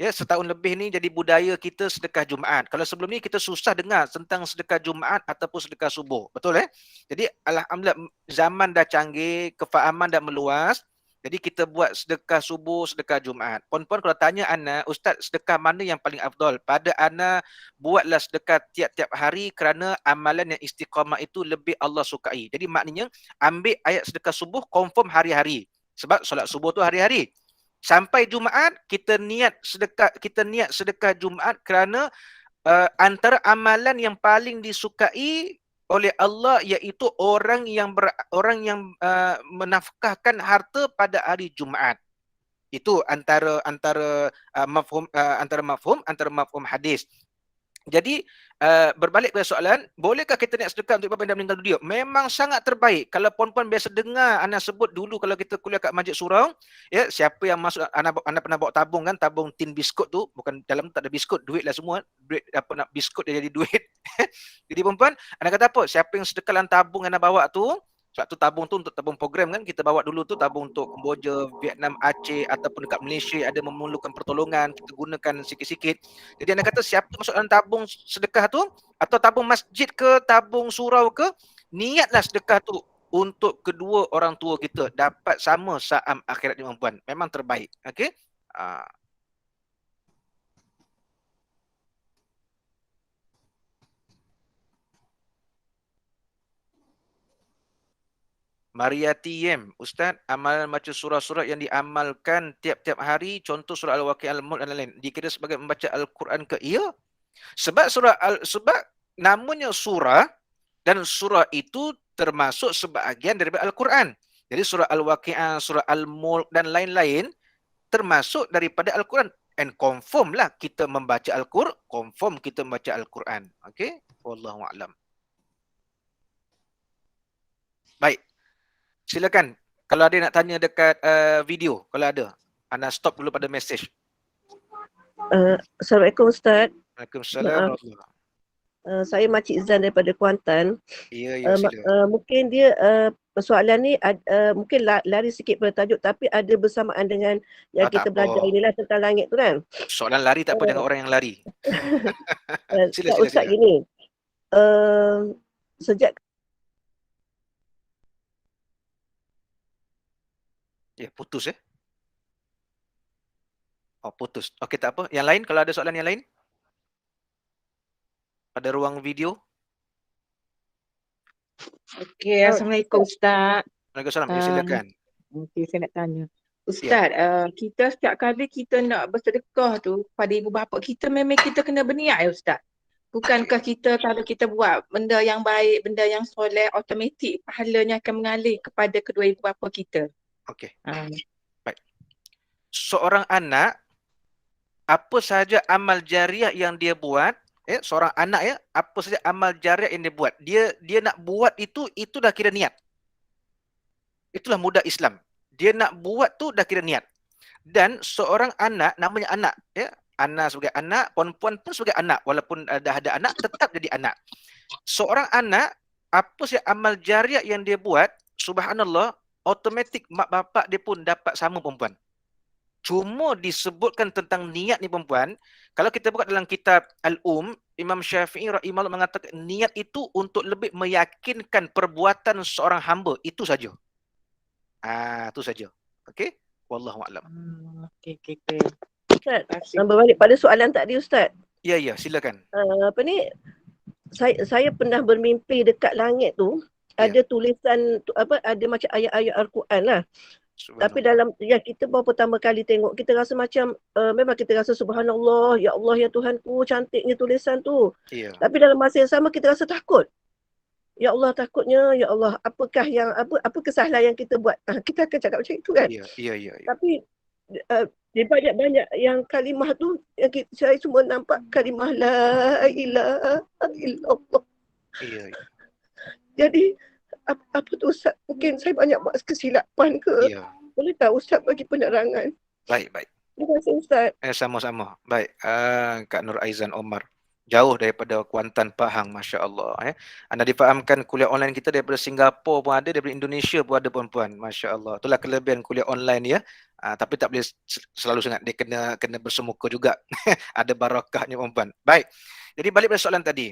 Ya, setahun lebih ni jadi budaya kita sedekah Jumaat. Kalau sebelum ni kita susah dengar tentang sedekah Jumaat ataupun sedekah subuh. Betul Jadi alhamdulillah zaman dah canggih, kefahaman dah meluas. Jadi kita buat sedekah subuh, sedekah Jumaat. Puan-puan kalau tanya ana, Ustaz, sedekah mana yang paling afdal? Pada ana, buatlah sedekah tiap-tiap hari kerana amalan yang istiqamah itu lebih Allah sukai. Jadi maknanya ambil ayat sedekah subuh confirm hari-hari. Sebab solat subuh tu hari-hari. Sampai Jumaat kita niat sedekah Jumaat kerana antara amalan yang paling disukai oleh Allah iaitu orang yang menafkahkan harta pada hari Jumaat. Itu antara mafhum hadis. Jadi berbalik pada soalan, bolehkah kita niat sedekah untuk ibu bapa yang meninggal dunia? Memang sangat terbaik. Kalau puan-puan biasa dengar ana sebut dulu kalau kita kuliah kat Masjid Surau, ya, siapa yang masuk, ana pernah bawa tabung kan, tabung tin biskut tu, bukan dalam tu tak ada biskut, duit lah semua. Duit nak biskut dia jadi duit. Jadi puan-puan, ana kata apa? Siapa yang sedekah dalam tabung ana bawa tu, sebab tu tabung tu untuk tabung program kan, kita bawa dulu tu tabung untuk Kemboja, Vietnam, Aceh ataupun dekat Malaysia ada memerlukan pertolongan, kita gunakan sikit-sikit. Jadi anda kata siapa masuk dalam tabung sedekah tu atau tabung masjid ke, tabung surau ke, niatlah sedekah tu untuk kedua orang tua kita dapat sama saam akhirat ni puan. Memang terbaik. Okey? Mariati Yem, Ustaz, amalan baca surah-surah yang diamalkan tiap-tiap hari, contoh surah Al-Waqi'ah, Al-Mulk dan lain-lain, dikira sebagai membaca Al-Quran ke? Ya. Sebab namanya surah dan surah itu termasuk sebahagian daripada Al-Quran. Jadi surah Al-Waqi'ah, surah Al-Mulk dan lain-lain termasuk daripada Al-Quran. And confirm lah kita membaca Al-Quran, confirm kita membaca Al-Quran. Okey? Wallahu a'lam. Baik. Silakan. Kalau ada nak tanya dekat video, kalau ada. Anda stop dulu pada mesej. Assalamualaikum Ustaz. Waalaikumsalam. Saya Makcik Zan daripada Kuantan. Ya, sila. Mungkin dia persoalan ni mungkin lari sikit pada tajuk tapi ada bersamaan dengan yang kita belajar inilah tentang langit tu kan. Soalan lari tak apa, jangan orang yang lari. Sila. Ustaz gini. Sejak Ya, putus Oh, putus. Okey, tak apa. Yang lain, kalau ada soalan yang lain? Pada ruang video. Okey, Assalamualaikum Ustaz. Waalaikumsalam. Ya, silakan. Okey, saya nak tanya. Ustaz, kita setiap kali kita nak bersedekah tu pada ibu bapa kita, memang kita kena berniat ya Ustaz? Bukankah kita kalau kita buat benda yang baik, benda yang soleh, automatik pahalanya akan mengalir kepada kedua ibu bapa kita. Okey. Ha. Baik. Seorang anak, apa sahaja amal jariah yang dia buat, seorang anak apa saja amal jariah yang dia buat, dia nak buat itu dah kira niat. Itulah mudah Islam. Dia nak buat tu dah kira niat. Dan seorang anak, namanya anak, anak sebagai anak, perempuan pun sebagai anak, walaupun dah ada anak tetap jadi anak. Seorang anak, apa saja amal jariah yang dia buat, subhanallah, automatik mak bapak dia pun dapat sama perempuan. Cuma disebutkan tentang niat ni perempuan, kalau kita buka dalam kitab Al-Um, Imam Syafi'i rahimahullah mengatakan niat itu untuk lebih meyakinkan perbuatan seorang hamba, itu saja. Itu saja. Okey? Wallahu a'lam. Okey. Ustaz, Terima kasih. berbalik pada soalan tadi Ustaz. Ya, silakan. Saya pernah bermimpi dekat langit tu, Ya. ada tulisan ada macam ayat-ayat Al-Quran lah. Tapi dalam kita baru pertama kali tengok, kita rasa macam memang kita rasa subhanallah, ya Allah ya Tuhanku, cantiknya tulisan tu. Ya. Tapi dalam masa yang sama kita rasa takut. Ya Allah, takutnya, ya Allah, apakah yang apa kesalahan yang kita buat? Kita akan cakap macam itu kan. Ya. Tapi di banyak-banyak yang kalimah tu, saya semua nampak kalimah la ilaha illallah. Ya. Jadi apa tu Ustaz? Mungkin saya banyak buat kesilapan ke? Ya. Boleh tahu Ustaz bagi penerangan? Baik. Terima kasih Ustaz. Sama-sama. Baik. Kak Nur Aizan Omar. Jauh daripada Kuantan, Pahang, Masya Allah. Anda difahamkan kuliah online kita daripada Singapura pun ada, daripada Indonesia pun ada perempuan. Masya Allah. Itulah kelebihan kuliah online ya. Tapi tak boleh selalu sangat. Dia kena bersemuka juga. Ada barakahnya perempuan. Baik. Jadi balik pada soalan tadi.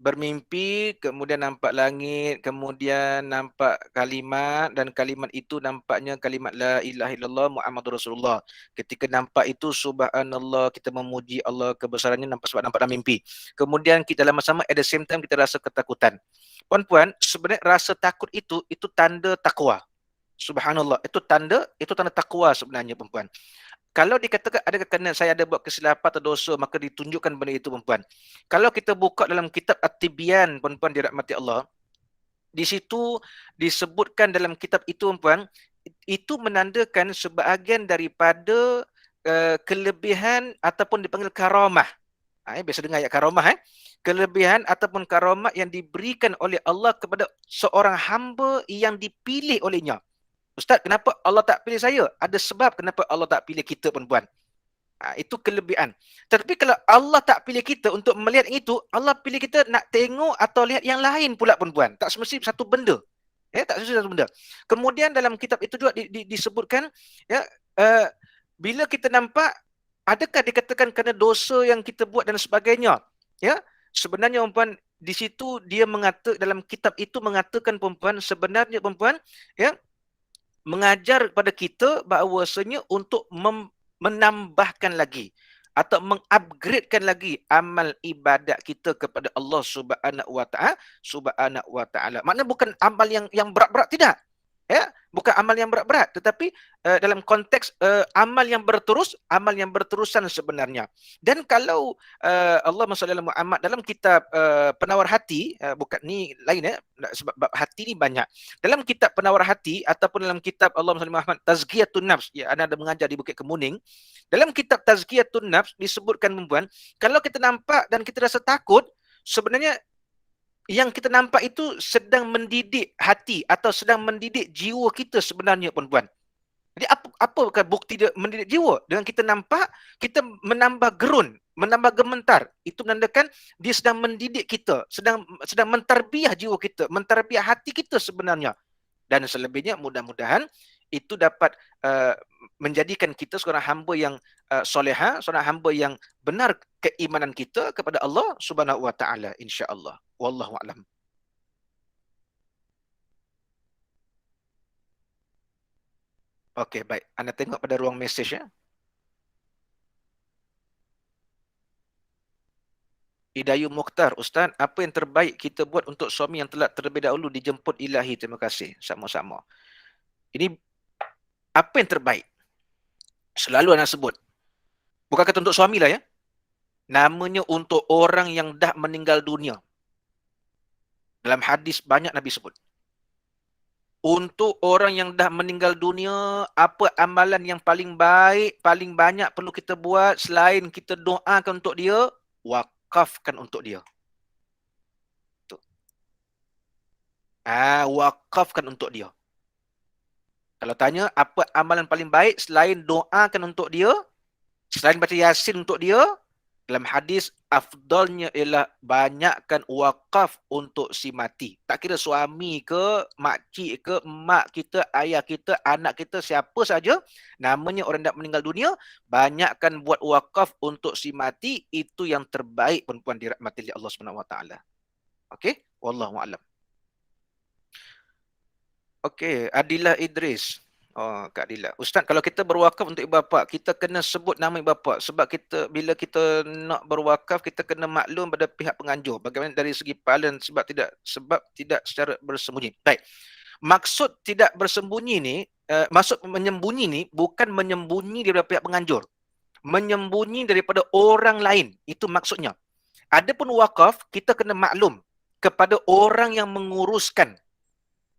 Bermimpi, kemudian nampak langit, kemudian nampak kalimat, dan kalimat itu nampaknya kalimat la ilaha illallah Muhammadur Rasulullah. Ketika nampak itu subhanallah, kita memuji Allah kebesarannya, sebab nampak dalam mimpi. Kemudian kita dalam masa sama at the same time kita rasa ketakutan. Puan-puan, sebenarnya rasa takut itu tanda takwa. Subhanallah, itu tanda takwa sebenarnya perempuan. Kalau dikatakan adakah kerana saya ada buat kesilapan atau dosa, maka ditunjukkan benda itu perempuan. Kalau kita buka dalam kitab At-Tibyan, perempuan dirahmati Allah, di situ disebutkan dalam kitab itu perempuan, itu menandakan sebahagian daripada kelebihan ataupun dipanggil karamah. Biasa dengar ayat karamah. Kelebihan ataupun karamah yang diberikan oleh Allah kepada seorang hamba yang dipilih olehnya. Ustaz, kenapa Allah tak pilih saya? Ada sebab kenapa Allah tak pilih kita perempuan. Itu kelebihan. Tetapi kalau Allah tak pilih kita untuk melihat itu, Allah pilih kita nak tengok atau lihat yang lain pula perempuan. Tak semesti satu benda. Tak semesti satu benda. Kemudian dalam kitab itu juga disebutkan, bila kita nampak, adakah dikatakan kerana dosa yang kita buat dan sebagainya? Sebenarnya perempuan, di situ dia dalam kitab itu mengatakan perempuan, sebenarnya perempuan, mengajar kepada kita bahawasanya untuk menambahkan lagi atau mengupgradekan lagi amal ibadat kita kepada Allah Subhanahu wa taala. Maknanya bukan amal yang berat-berat, tidak. Bukan amal yang berat-berat, tetapi dalam konteks amal yang berterusan sebenarnya. Dan kalau Allahumma shalli ala Muhammad dalam kitab penawar hati, bukan ni lain sebab hati ni banyak. Dalam kitab penawar hati ataupun dalam kitab Allahumma shalli ala Muhammad Tazkiyatun Nafs, anda ada mengajar di Bukit Kemuning. Dalam kitab Tazkiyatun Nafs disebutkan perempuan, kalau kita nampak dan kita rasa takut, sebenarnya yang kita nampak itu sedang mendidik hati atau sedang mendidik jiwa kita sebenarnya perempuan. Jadi apakah bukti dia mendidik jiwa? Dengan kita nampak, kita menambah gerun, menambah gementar. Itu menandakan dia sedang mendidik kita, sedang mentarbiah jiwa kita, mentarbiah hati kita sebenarnya. Dan selebihnya mudah-mudahan itu dapat menjadikan kita seorang hamba yang soleha, seorang hamba yang benar keimanan kita kepada Allah Subhanahu wa taala, insya-Allah. Wallahu a'lam. Okey, baik. Anda tengok pada ruang mesej ya. Idayu Mukhtar, Ustaz, apa yang terbaik kita buat untuk suami yang telah terlebih dahulu dijemput ilahi? Terima kasih. Sama-sama. Ini apa yang terbaik? Selalu anak sebut. Bukan kata untuk suami lah ya. Namanya untuk orang yang dah meninggal dunia. Dalam hadis banyak Nabi sebut. Untuk orang yang dah meninggal dunia, apa amalan yang paling baik, paling banyak perlu kita buat selain kita doakan untuk dia, wakafkan untuk dia. Tu. Wakafkan untuk dia. Kalau tanya apa amalan paling baik selain doakan untuk dia, selain baca Yasin untuk dia, dalam hadis afdalnya ialah banyakkan wakaf untuk si mati. Tak kira suami ke, makcik ke, mak kita, ayah kita, anak kita, siapa saja, namanya orang dah meninggal dunia, banyakkan buat wakaf untuk si mati. Itu yang terbaik perempuan dirahmati oleh Allah Subhanahu Wa Taala. Okey, wallahu a'lam. Okey, Adilah Idris. Oh, Kak Dila. Ustaz, kalau kita berwakaf untuk ibu bapa, kita kena sebut nama ibu bapa sebab kita bila kita nak berwakaf kita kena maklum pada pihak penganjur. Bagaimana dari segi pahala sebab tidak secara bersembunyi. Baik. Maksud tidak bersembunyi ni, maksud menyembunyi ni bukan menyembunyi daripada pihak penganjur. Menyembunyi daripada orang lain. Itu maksudnya. Adapun wakaf, kita kena maklum kepada orang yang menguruskan.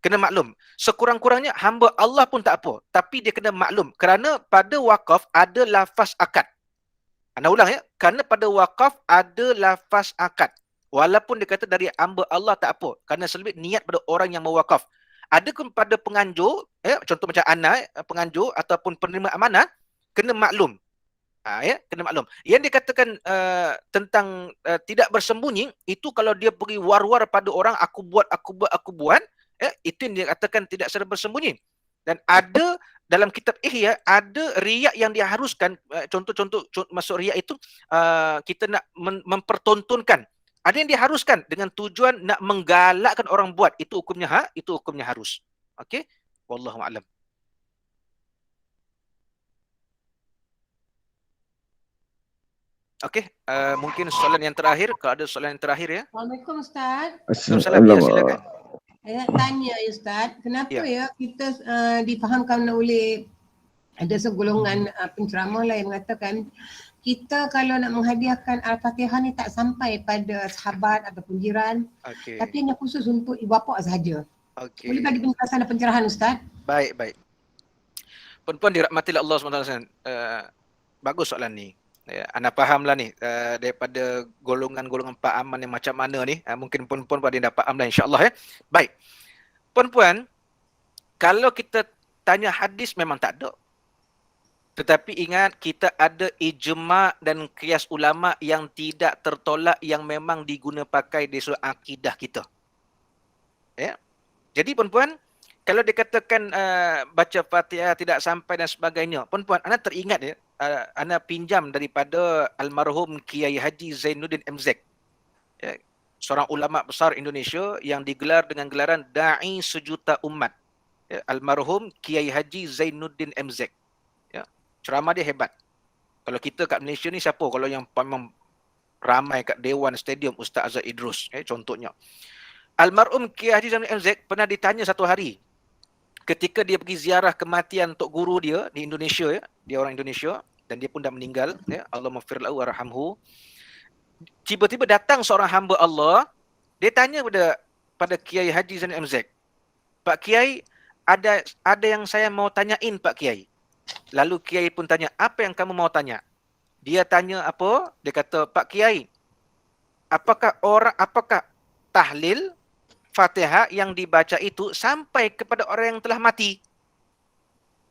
Kena maklum. Sekurang-kurangnya hamba Allah pun tak apa. Tapi dia kena maklum. Kerana pada wakaf ada lafaz akad. Anda ulang ya. Kerana pada wakaf ada lafaz akad. Walaupun dia kata dari hamba Allah tak apa. Kerana selebih niat pada orang yang mewakaf. Adapun pada penganjur, contoh macam anak, penganjur ataupun penerima amanah, kena maklum. Kena maklum. Yang dikatakan tentang tidak bersembunyi, itu kalau dia pergi war-war pada orang, aku buat, itu yang dikatakan tidak secara bersembunyi. Dan ada dalam kitab Ihya, ada riak yang diharuskan, contoh-contoh masuk riak itu, kita nak mempertontonkan. Ada yang diharuskan dengan tujuan nak menggalakkan orang buat. Itu hukumnya harus. Okey? Wallahu a'lam. Okey, mungkin soalan yang terakhir. Kalau ada soalan yang terakhir ya. Assalamualaikum Ustaz. Assalamualaikum. Ya, silakan. Saya nak tanya Ustaz, kenapa ya kita difahamkan oleh ada segolongan penceramah lah yang mengatakan kita kalau nak menghadiahkan Al-Fatihah ni tak sampai pada sahabat ataupun jiran, tapi hanya khusus untuk ibu bapa sahaja. Boleh bagi penjelasan dan pencerahan Ustaz? Baik. Puan-puan dirahmati Allah SWT. Bagus soalan ni. Anda fahamlah ni daripada golongan-golongan Pak Aman yang macam mana ni. Mungkin puan-puan pada dapat faham lah insya-Allah ya. Baik. Puan-puan, kalau kita tanya hadis memang tak ada. Tetapi ingat kita ada ijma' dan qiyas ulama yang tidak tertolak yang memang diguna pakai di sudut akidah kita. Ya. Jadi puan-puan, kalau dikatakan baca Fatihah tidak sampai dan sebagainya, puan-puan, anda teringat ya, anda pinjam daripada almarhum Kiai Haji Zainuddin MZ. Ya, seorang ulama besar Indonesia yang digelar dengan gelaran Da'i Sejuta Umat. Ya, almarhum Kiai Haji Zainuddin MZ. Ya, ceramah dia hebat. Kalau kita kat Malaysia ni siapa? Kalau yang memang ramai kat Dewan Stadium, Ustaz Azad Idrus, contohnya. Almarhum Kiai Haji Zainuddin MZ pernah ditanya satu hari ketika dia pergi ziarah kematian untuk guru dia di Indonesia, ya, dia orang Indonesia dan dia pun dah meninggal, ya, Allahumma firlahu warhamhu. Tiba-tiba datang seorang hamba Allah, dia tanya pada Kiai Haji Zainuddin MZ, Pak Kiai, ada yang saya mau tanyain Pak Kiai. Lalu Kiai pun tanya, apa yang kamu mau tanya? Dia tanya apa? Dia kata, Pak Kiai, apakah tahlil Fatihah yang dibaca itu sampai kepada orang yang telah mati?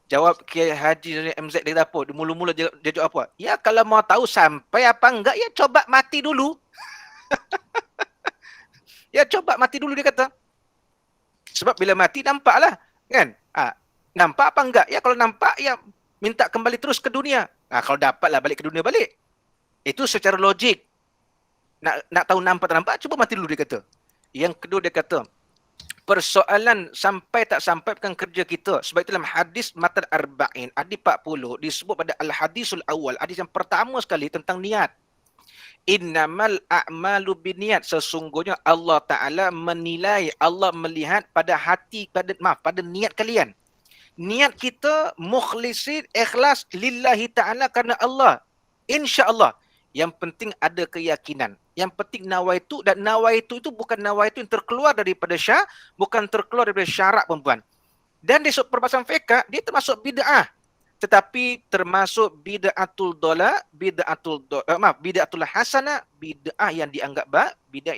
Jawab Kiai Haji Zainuddin MZ dari dapur. Mula-mula dia jawab apa? Ya, kalau mau tahu sampai apa enggak, ya coba mati dulu. Ya coba mati dulu, dia kata. Sebab bila mati nampaklah, kan? Nampak apa enggak? Ya kalau nampak, ya minta kembali terus ke dunia. Kalau dapatlah balik ke dunia balik. Itu secara logik. Nak tahu nampak tak nampak, cuba mati dulu, dia kata. Yang kedua dia kata, persoalan sampai tak sampai bukan kerja kita. Sebab itu dalam hadis Matan Arba'in, hadis 40, disebut pada Al-Hadisul Awal, hadis yang pertama sekali tentang niat. Innamal a'malu biniat. Sesungguhnya Allah Ta'ala menilai, Allah melihat pada hati, pada niat kalian. Niat kita mukhlisin, ikhlas lillahi ta'ala karena Allah. InsyaAllah. Yang penting ada keyakinan. Yang penting nawaitu, dan nawaitu itu bukan nawaitu yang terkeluar daripada bukan terkeluar daripada syarak perempuan. Dan di perbahasan fiqh dia termasuk bid'ah. Tetapi termasuk bid'atul dola, bid'atul hasanah, bid'ah yang dianggap baik, bid'ah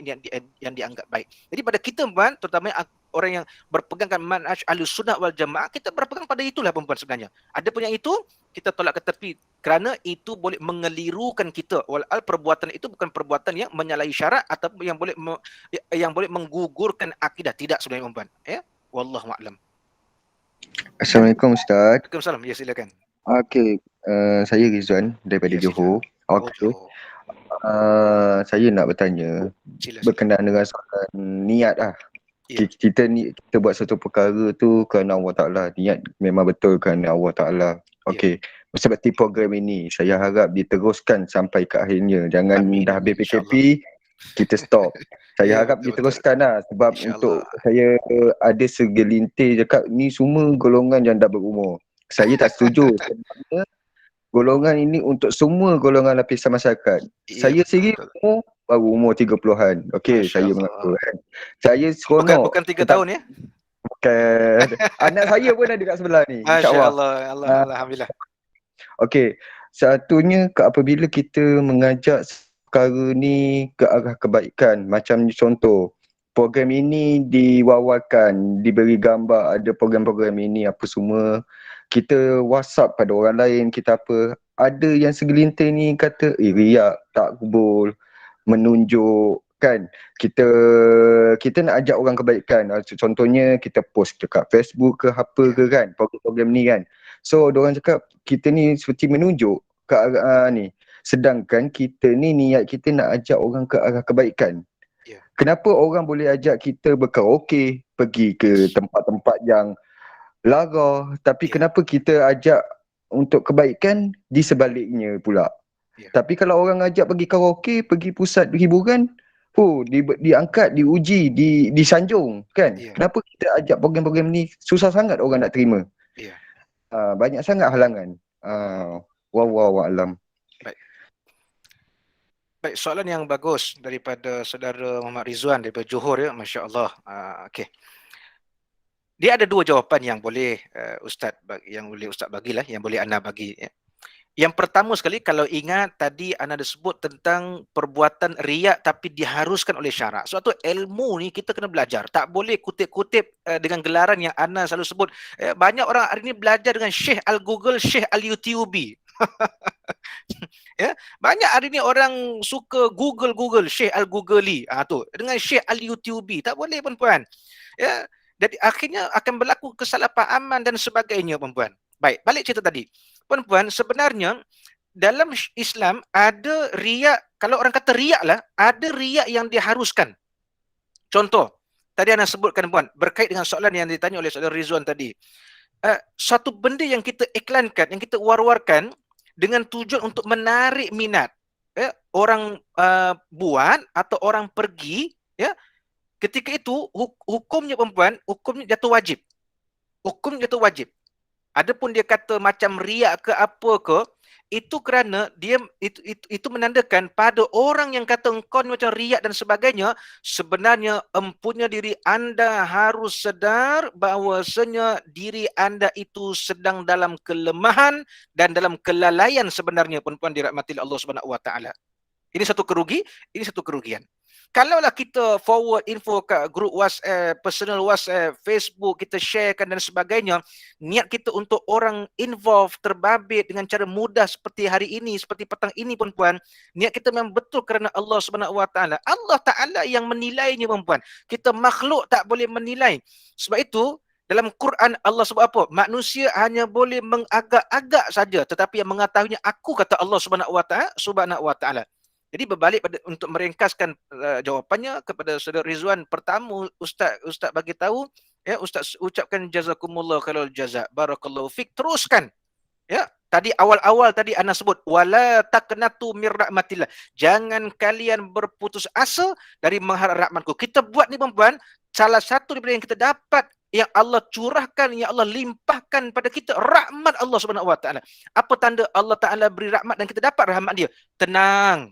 yang dianggap baik. Jadi pada kita perempuan, terutama orang yang berpegangkan manhaj Ahlussunnah wal Jamaah, kita berpegang pada itulah perempuan sebenarnya. Ada pun yang itu kita tolak ke tepi kerana itu boleh mengelirukan kita. Walal perbuatan itu bukan perbuatan yang menyalahi syarak ataupun yang boleh menggugurkan akidah. Tidak sebenarnya perempuan. Ya, wallahu a'lam. Assalamualaikum Ustaz. Waalaikumsalam. Ya, silakan. Okey, saya Rizwan daripada Ya, Johor. Okey. Johor. Saya nak bertanya Sila. berkenaan dengan soalan niat lah. Ya. Kita buat satu perkara tu kerana Allah Ta'ala. Niat memang betul kerana Allah Ta'ala. Okey. Seperti program ini, saya harap diteruskan sampai ke akhirnya. Jangan Amin. dah habis PKP, kita stop. Saya harap diteruskan lah, sebab untuk saya ada segelintir cakap ni semua golongan yang dah berumur. Saya tak setuju. Sebenarnya golongan ini untuk semua golongan lapisan masyarakat. Saya sendiri baru umur 30-an. Okey, saya mengaku kan. Saya seronok. Bukan 3 tahun ya? Bukan. Anak saya pun ada kat sebelah ni. Masya-Allah. Alhamdulillah. Okey, satunya apabila kita mengajak perkara ni ke arah kebaikan, macam contoh program ini diwawarkan, diberi gambar ada program-program ini apa semua, kita WhatsApp pada orang lain, kita apa, ada yang segelintir ni kata riak, tak kubul, menunjuk kan. Kita nak ajak orang kebaikan. Contohnya kita post dekat Facebook ke apa ke kan, program-program ni kan. So diorang cakap kita ni seperti menunjuk ke arah ni. Sedangkan kita ni niat kita nak ajak orang ke arah kebaikan. Kenapa orang boleh ajak kita berkaraoke, pergi ke tempat-tempat yang lara, tapi kenapa kita ajak untuk kebaikan di sebaliknya pula. Tapi kalau orang ajak pergi karaoke, pergi pusat hiburan, diangkat, diuji, disanjung kan. Kenapa kita ajak program-program ni susah sangat orang nak terima. Banyak sangat halangan. Wallahu a'lam. Baik, soalan yang bagus daripada saudara Muhammad Rizwan daripada Johor ya, masya-Allah. Okey. Dia ada 2 jawapan yang boleh Ustaz bagilah, yang boleh anda bagi ya. Yang pertama sekali, kalau ingat tadi anda sebut tentang perbuatan riak tapi diharuskan oleh syarak. Sebab tu ilmu ni kita kena belajar. Tak boleh kutip-kutip dengan gelaran yang anda selalu sebut. Banyak orang hari ni belajar dengan Syekh Al-Google, Syekh Al-YouTube. Ya, banyak hari ni orang suka Google Syekh Al-Googli. Tu dengan Syekh Al-YouTube. Tak boleh perempuan. Ya, jadi akhirnya akan berlaku kesalahpahaman dan sebagainya perempuan. Baik, balik cerita tadi. Perempuan, sebenarnya dalam Islam ada riak. Kalau orang kata riak lah, ada riak yang diharuskan. Contoh, tadi anda sebutkan puan, berkait dengan soalan yang ditanya oleh saudara Rizwan tadi. Satu benda yang kita iklankan, yang kita war-warkan dengan tujuan untuk menarik minat. Orang buat atau orang pergi, ya, ketika itu hukumnya perempuan, hukumnya jatuh wajib. Hukum jatuh wajib. Adapun dia kata macam riak ke apa ke, itu kerana dia itu menandakan pada orang yang kata engkau ni macam riak dan sebagainya, sebenarnya empunya diri anda harus sedar bahawasanya diri anda itu sedang dalam kelemahan dan dalam kelalaian sebenarnya perempuan dirahmati Allah Subhanahu Wa Taala. Ini satu kerugian. Kalaulah kita forward info ke grup WhatsApp, personal WhatsApp, Facebook, kita sharekan dan sebagainya, niat kita untuk orang involve, terbabit dengan cara mudah seperti hari ini, seperti petang ini perempuan, niat kita memang betul kerana Allah Subhanahu Wa Taala. Allah Taala yang menilainya perempuan. Kita makhluk tak boleh menilai. Sebab itu dalam Quran Allah sebut apa? Manusia hanya boleh mengagak-agak saja, tetapi yang mengetahuinya aku, kata Allah Subhanahu Wa Taala. Jadi berbalik untuk meringkaskan jawapannya kepada saudara Rizwan, pertama Ustaz bagi tahu, ya, Ustaz ucapkan jazakumullah khairul jazak, barakallahu fik, teruskan. Ya, tadi awal-awal tadi ana sebut wala taqnatu mir rahmatillah. Jangan kalian berputus asa dari mengharap rahmatku. Kita buat ni perempuan, salah satu daripada yang kita dapat yang Allah curahkan, yang Allah limpahkan pada kita rahmat Allah Subhanahu Wa Taala. Apa tanda Allah Taala beri rahmat dan kita dapat rahmat dia? Tenang.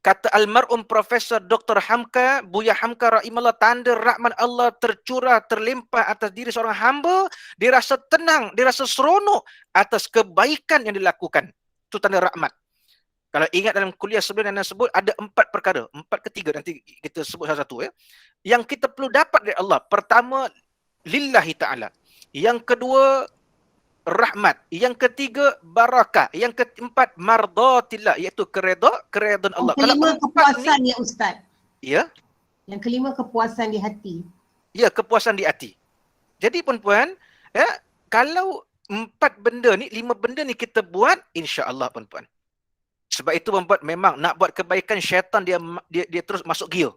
Kata almarhum Profesor Dr. Hamka, Buya Hamka rahimahullah, tanda rahmat Allah tercurah, terlimpah atas diri seorang hamba, dia rasa tenang, dia rasa seronok atas kebaikan yang dilakukan. Itu tanda rahmat. Kalau ingat dalam kuliah sebelum anda sebut, ada 4 perkara. 4 ke 3, nanti kita sebut salah satu. Ya. Yang kita perlu dapat dari Allah. Pertama, lillahi ta'ala. Yang kedua, rahmat. Yang ketiga, barakah. Yang keempat, mardatillah, iaitu keredaan Allah. Yang kelima, kepuasan ya Ustaz. Ya. Yang kelima, kepuasan di hati. Ya, kepuasan di hati. Jadi puan-puan, ya, kalau 4 benda ni, 5 benda ni kita buat, insya-Allah puan-puan. Sebab itu puan-puan, memang nak buat kebaikan, syaitan dia terus masuk gear.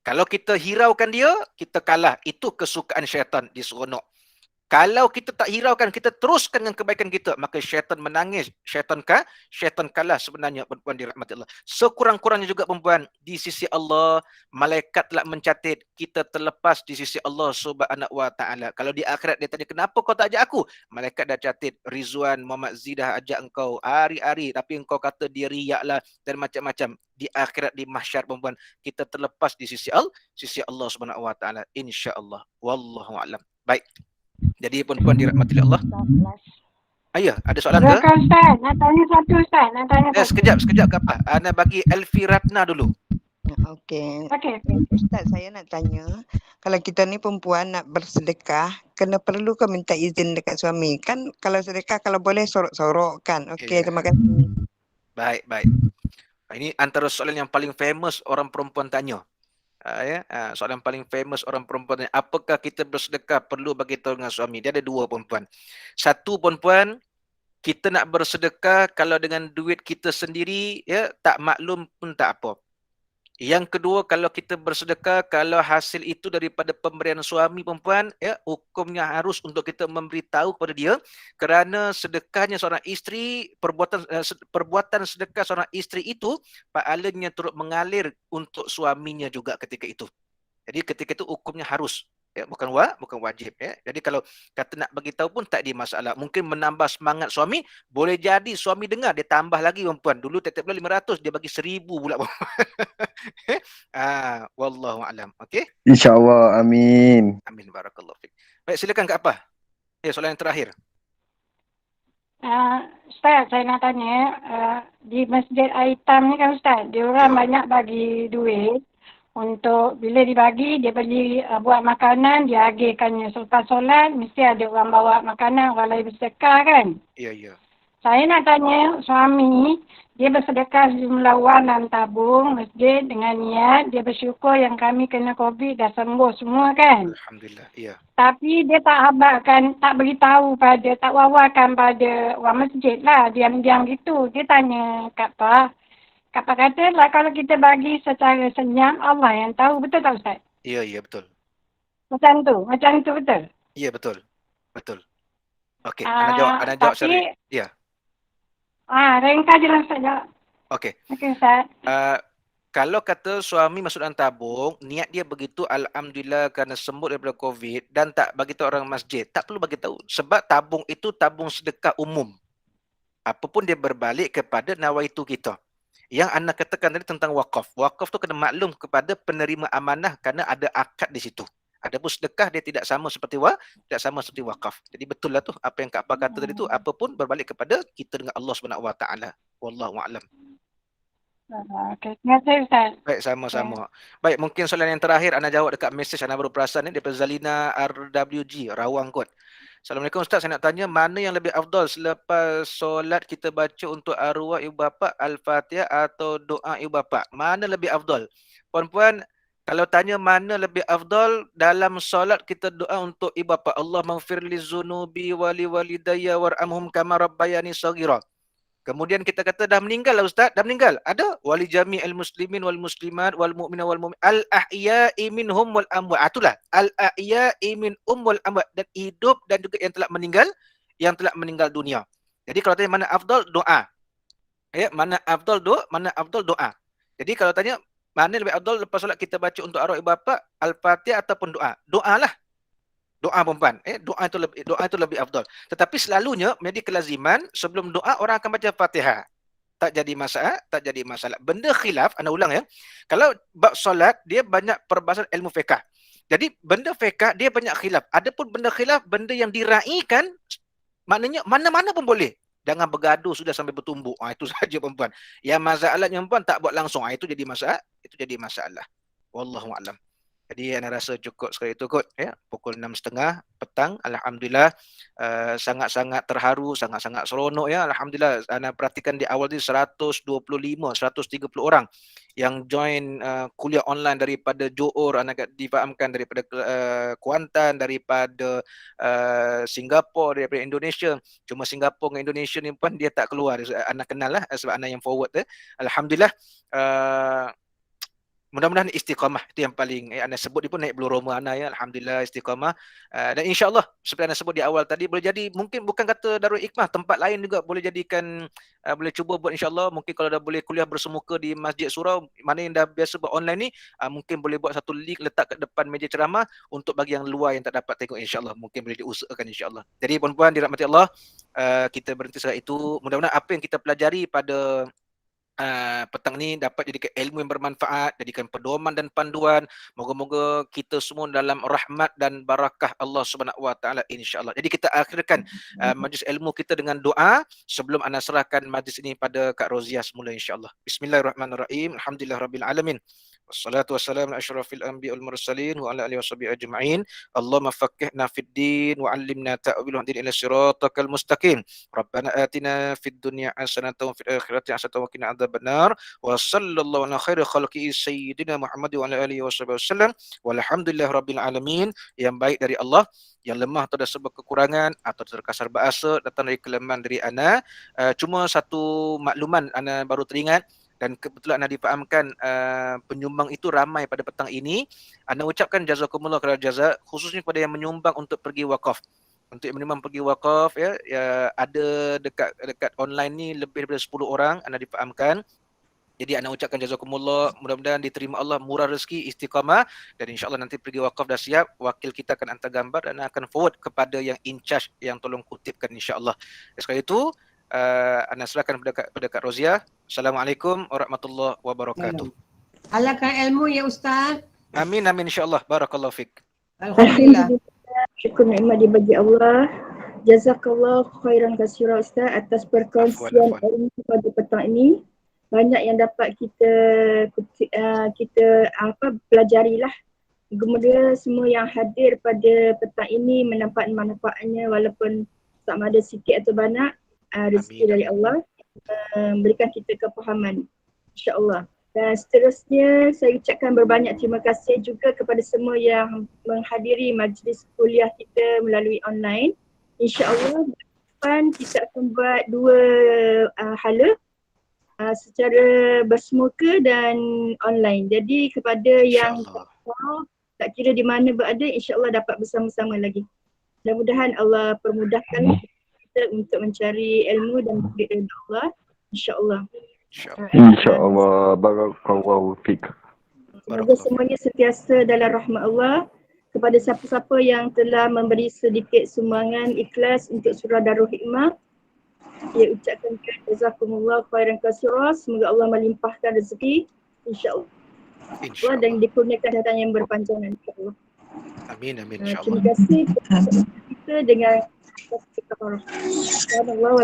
Kalau kita hiraukan dia, kita kalah. Itu kesukaan syaitan, dia seronok. Kalau kita tak hiraukan, kita teruskan dengan kebaikan kita, maka syaitan menangis, syaitan kalah sebenarnya perempuan dirahmati Allah. Sekurang-kurangnya juga perempuan, di sisi Allah, malaikat telah mencatat kita terlepas di sisi Allah Subhanahu Wa Taala. Kalau di akhirat dia tanya, kenapa kau tak ajak aku? Malaikat dah catat, Rizwan Muhammad Zidah ajak engkau hari-hari, tapi engkau kata dia riak lah dan macam-macam. Di akhirat, di mahsyar perempuan, kita terlepas di sisi Allah Subhanahu Wa Taala, insya-Allah. Wallahu a'lam. Baik. Jadi puan-puan dirahmati Allah. Ayah, ada soalan ke? Silakan Ustaz, nak tanya satu Ustaz, nak tanya satu. Sekejap ke apa? Ana bagi Elfi Ratna dulu. Okey. Okey. Ustaz, saya nak tanya, kalau kita ni perempuan nak bersedekah, perlu ke minta izin dekat suami? Kan kalau sedekah, kalau boleh sorok-sorok kan. Okey, terima kasih. Baik. Ini antara soalan yang paling famous orang perempuan tanya. Soalan paling famous orang perempuan, apakah kita bersedekah perlu bagi tahu dengan suami? Dia ada 2 perempuan. Satu perempuan, kita nak bersedekah kalau dengan duit kita sendiri, ya, tak maklum pun tak apa. Yang kedua, kalau kita bersedekah, kalau hasil itu daripada pemberian suami perempuan, ya, hukumnya harus untuk kita memberitahu kepada dia, kerana sedekahnya seorang isteri, perbuatan sedekah seorang isteri itu, pahalanya turut mengalir untuk suaminya juga ketika itu. Jadi ketika itu hukumnya harus, ya, bukan wajib, ya. Jadi kalau kata nak bagi tahu pun tak ada masalah. Mungkin menambah semangat suami, boleh jadi suami dengar dia tambah lagi perempuan. Dulu tiap bulan 500, dia bagi 1000 pula. Wallahu a'lam. Okey? InsyaAllah, amin. Amin, barakallahu fiik. Baik, silakan Kak Apa. Ya, soalan yang terakhir. Ustaz, saya nak tanya, di Masjid Aitam ni kan Ustaz, dia orang banyak bagi duit untuk bila dibagi, dia beli buat makanan, dia agihkannya selepas solat, mesti ada orang bawa makanan, orang lain bersedekah kan? Ya. Saya nak tanya, suami, dia bersedekah sejumlah wang dalam tabung masjid dengan niat, dia bersyukur yang kami kena COVID dah sembuh semua kan? Alhamdulillah, ya. Tapi dia tak habakkan, tak beritahu tak wawarkan pada orang masjid lah, diam-diam gitu. Dia tanya Kak Pak kata lah kalau kita bagi secara senyap, Allah yang tahu. Betul tak Ustaz? Ya, betul. Macam tu betul? Ya, betul. Okey, anda jawab sorry. Ya. Ringkas je lah Ustaz jawab. Okey. Okey Ustaz. Kalau kata suami masuk dalam tabung, niat dia begitu, alhamdulillah kerana sembuh daripada COVID dan tak bagi tahu orang masjid, tak perlu bagi tahu sebab tabung itu tabung sedekah umum. Apapun dia berbalik kepada nawaitu kita. Yang anda katakan tadi tentang wakaf. Wakaf tu kena maklum kepada penerima amanah kerana ada akad di situ. Adapun sedekah dia tidak sama seperti wakaf. Jadi betul lah tu apa yang Kak Apa kata tadi tu, apapun berbalik kepada kita dengan Allah Subhanahu Wa Taala. Wallahu a'lam. Okey, terima kasih Ustaz. Baik, sama-sama. Baik, mungkin soalan yang terakhir anda jawab dekat mesej anda baru perasan ni daripada Zalina RWG, Rawang kot. Assalamualaikum Ustaz, saya nak tanya mana yang lebih afdal selepas solat kita baca untuk arwah ibu bapa Al-Fatihah atau doa ibu bapa? Mana lebih afdal? Puan-puan, kalau tanya mana lebih afdal, dalam solat kita doa untuk ibu bapa. Allah maghfirli zunubi wali walidayya warhamhum kama rabbayani shaghira. Kemudian kita kata dah meninggal lah Ustaz, dah meninggal. Ada wali jami'il muslimin wal muslimat wal mu'mina wal mu'min al ahya'i minhum wal amwat. Itulah al ahya'i minhum wal amwat, dan hidup dan juga yang telah meninggal yang telah meninggal dunia. Jadi kalau tanya mana afdal, doa. Ya, mana afdal doa. Jadi kalau tanya mana lebih afdal lepas solat kita baca untuk arwah ibu bapa, Al-Fatihah ataupun doa. Doalah. Doa perempuan. Doa itu lebih afdal. Tetapi selalunya menjadi kelaziman sebelum doa orang akan baca Fatihah. Tak jadi masalah. Benda khilaf, anda ulang ya. Kalau bab solat dia banyak perbahasan ilmu fiqh. Jadi benda fiqh dia banyak khilaf. Adapun benda khilaf, benda yang diraikan, maknanya mana-mana pun boleh. Jangan bergaduh sudah sampai bertumbuk. Itu saja perempuan. Yang masalahnya perempuan tak buat langsung. Itu jadi masalah. Wallahu a'lam. Jadi anda rasa cukup sekali itu kot ya. Pukul 6.30 petang, alhamdulillah, sangat-sangat terharu, sangat-sangat seronok ya. Alhamdulillah, anda perhatikan di awal ni 130 orang yang join kuliah online daripada Johor, anda difahamkan daripada Kuantan, daripada Singapura, daripada Indonesia. Cuma Singapura dengan Indonesia ni pun dia tak keluar. Anda kenal lah sebab anda yang forward alhamdulillah. Mudah-mudahan istiqamah itu yang paling anda sebut dia pun naik bulu roma anda ya. Alhamdulillah istiqamah. Dan insya-Allah seperti anda sebut di awal tadi, boleh jadi mungkin bukan kata Darul Hikmah, tempat lain juga boleh jadikan, boleh cuba buat insya-Allah. Mungkin kalau dah boleh kuliah bersemuka di Masjid Surau, mana yang dah biasa buat online ni, mungkin boleh buat satu link letak kat depan meja ceramah untuk bagi yang luar yang tak dapat tengok insya-Allah. Mungkin boleh diusahakan insya-Allah. Jadi puan-puan dirahmati Allah, kita berhenti sekat itu. Mudah-mudahan apa yang kita pelajari pada petang ni dapat jadikan ilmu yang bermanfaat, jadikan pedoman dan panduan. Moga-moga kita semua dalam rahmat dan barakah Allah Subhanahu Wa Taala insya-Allah. Jadi kita akhirkan majlis ilmu kita dengan doa sebelum anda serahkan majlis ini pada Kak Rozia semula insya-Allah. Bismillahirrahmanirrahim. Alhamdulillahirabbil alamin. Wassalatu wassalamu ala asyrafil anbiya'i wal mursalin wa ala alihi washabihi ajma'in. Allahumma faqqihna fid din wa 'allimna ta'wil ila siratal mustaqim. Rabbana atina fid dunya hasanatan wa fil akhirati hasanatan wa qina adzabannar. Wa sallallahu ala khairi khalqi sayyidina Muhammad wa ala alihi wasallam. Walhamdulillahirabbil alamin. Yang baik dari Allah, yang lemah atau ada sebab kekurangan atau terkasar bahasa datang dari kelemahan dari ana. Cuma satu makluman ana baru teringat, dan kebetulan anda difahamkan penyumbang itu ramai pada petang ini. Anda ucapkan jazakumullah khairal jazak, khususnya kepada yang menyumbang untuk pergi wakaf. Untuk yang menyumbang pergi wakaf ya, ada dekat online ni lebih daripada 10 orang anda difahamkan. Jadi anda ucapkan jazakumullah, mudah-mudahan diterima Allah, murah rezeki, istiqamah, dan insya-Allah nanti pergi wakaf dah siap, wakil kita akan hantar gambar dan akan forward kepada yang in charge yang tolong kutipkan insya-Allah. Sekali itu anda serahkan kepada Kak Rozia. Assalamualaikum warahmatullahi wabarakatuh. Halakkan ilmu ya Ustaz. Amin insya-Allah. Barakallahu fik. Alhamdulillah. Syukur nikmat dibagi Allah. Jazakallah khairan katsira Ustaz atas perkongsian ilmu pada petang ini. Banyak yang dapat kita pelajarilah. Kemudian semua yang hadir pada petang ini mendapat manfaatnya walaupun sama ada sikit atau banyak. Rezeki dari Allah berikan kita kefahaman insya-Allah. Dan seterusnya saya ucapkan berbanyak terima kasih juga kepada semua yang menghadiri majlis kuliah kita melalui online. Insya-Allah depan kita akan buat 2 hala secara bersemuka dan online. Jadi kepada yang tak kira di mana berada, insya-Allah dapat bersama-sama lagi. Mudah-mudahan Allah permudahkan kita untuk mencari ilmu dan ridha Allah insya-Allah. InsyaAllah. Barakallahu fik. Semoga semuanya sentiasa dalam rahmat Allah. Kepada siapa-siapa yang telah memberi sedikit sumbangan ikhlas untuk surah Darul Hikmah, ia ucapkan jazakumullah khairan katsira. Semoga Allah melimpahkan rezeki insya-Allah. Insya-Allah, dan dikurniakan kesihatan yang berpanjangan insya-Allah. Amin insya-Allah. Terima kasih kita dengan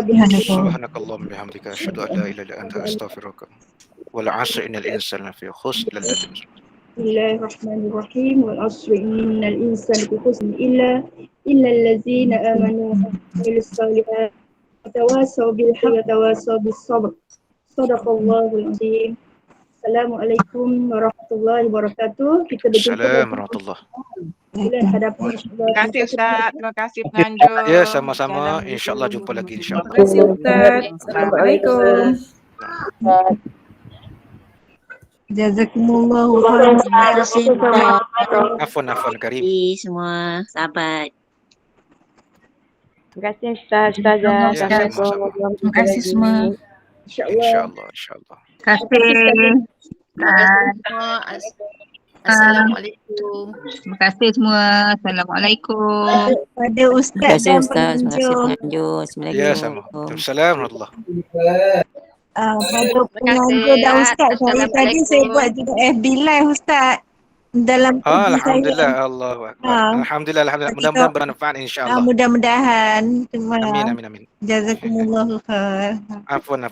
Subhanakallahumma bihamdika asyhadu an la ilaha illa anta astaghfiruka wal 'asri innal insana lafi khusr illa Bismillahirrahmanirrahim. Wal 'asri innal insana lafi khusr illa allazina amanu wa 'amilus shalihat wa tawassaw bil haqqi wa tawassaw bis sabr. Shadaqallahul 'azim. Assalamualaikum warahmatullahi wabarakatuh. Kita berjumpa. Assalamualaikum warahmatullahi. Terima kasih Ustaz, terima kasih penganjur. Ya, sama-sama. Insya-Allah jumpa lagi insya-Allah. Terima kasih Ustaz. Assalamualaikum. Jazakumullahu khairan. Afwan Karim. Semua sahabat. Terima kasih Ustaz, Ustazah. Ya, Assalamualaikum sama-sama. warahmatullahi Terima kasih semua. InsyaAllah. InsyaAllah, insyaAllah. Terima kasih. Assalamualaikum. Terima kasih semua. Assalamualaikum. Pada Terima Ustaz kasih dan Ustaz, terima kasih pengunjung. penganjur. Ya, Assalamualaikum. sama. Waalaikumsalam warahmatullahi. Pada penganjur dan Ustaz, saya tadi saya buat juga FB Live Ustaz. Dalam FB saya. Alhamdulillah, Allahu Akbar. Alhamdulillah, alhamdulillah. Mudah-mudahan bermanfaat insya-Allah. Mudah-mudahan. Amin, amin, amin. Jazakumullahu khair. Afwan, afwan.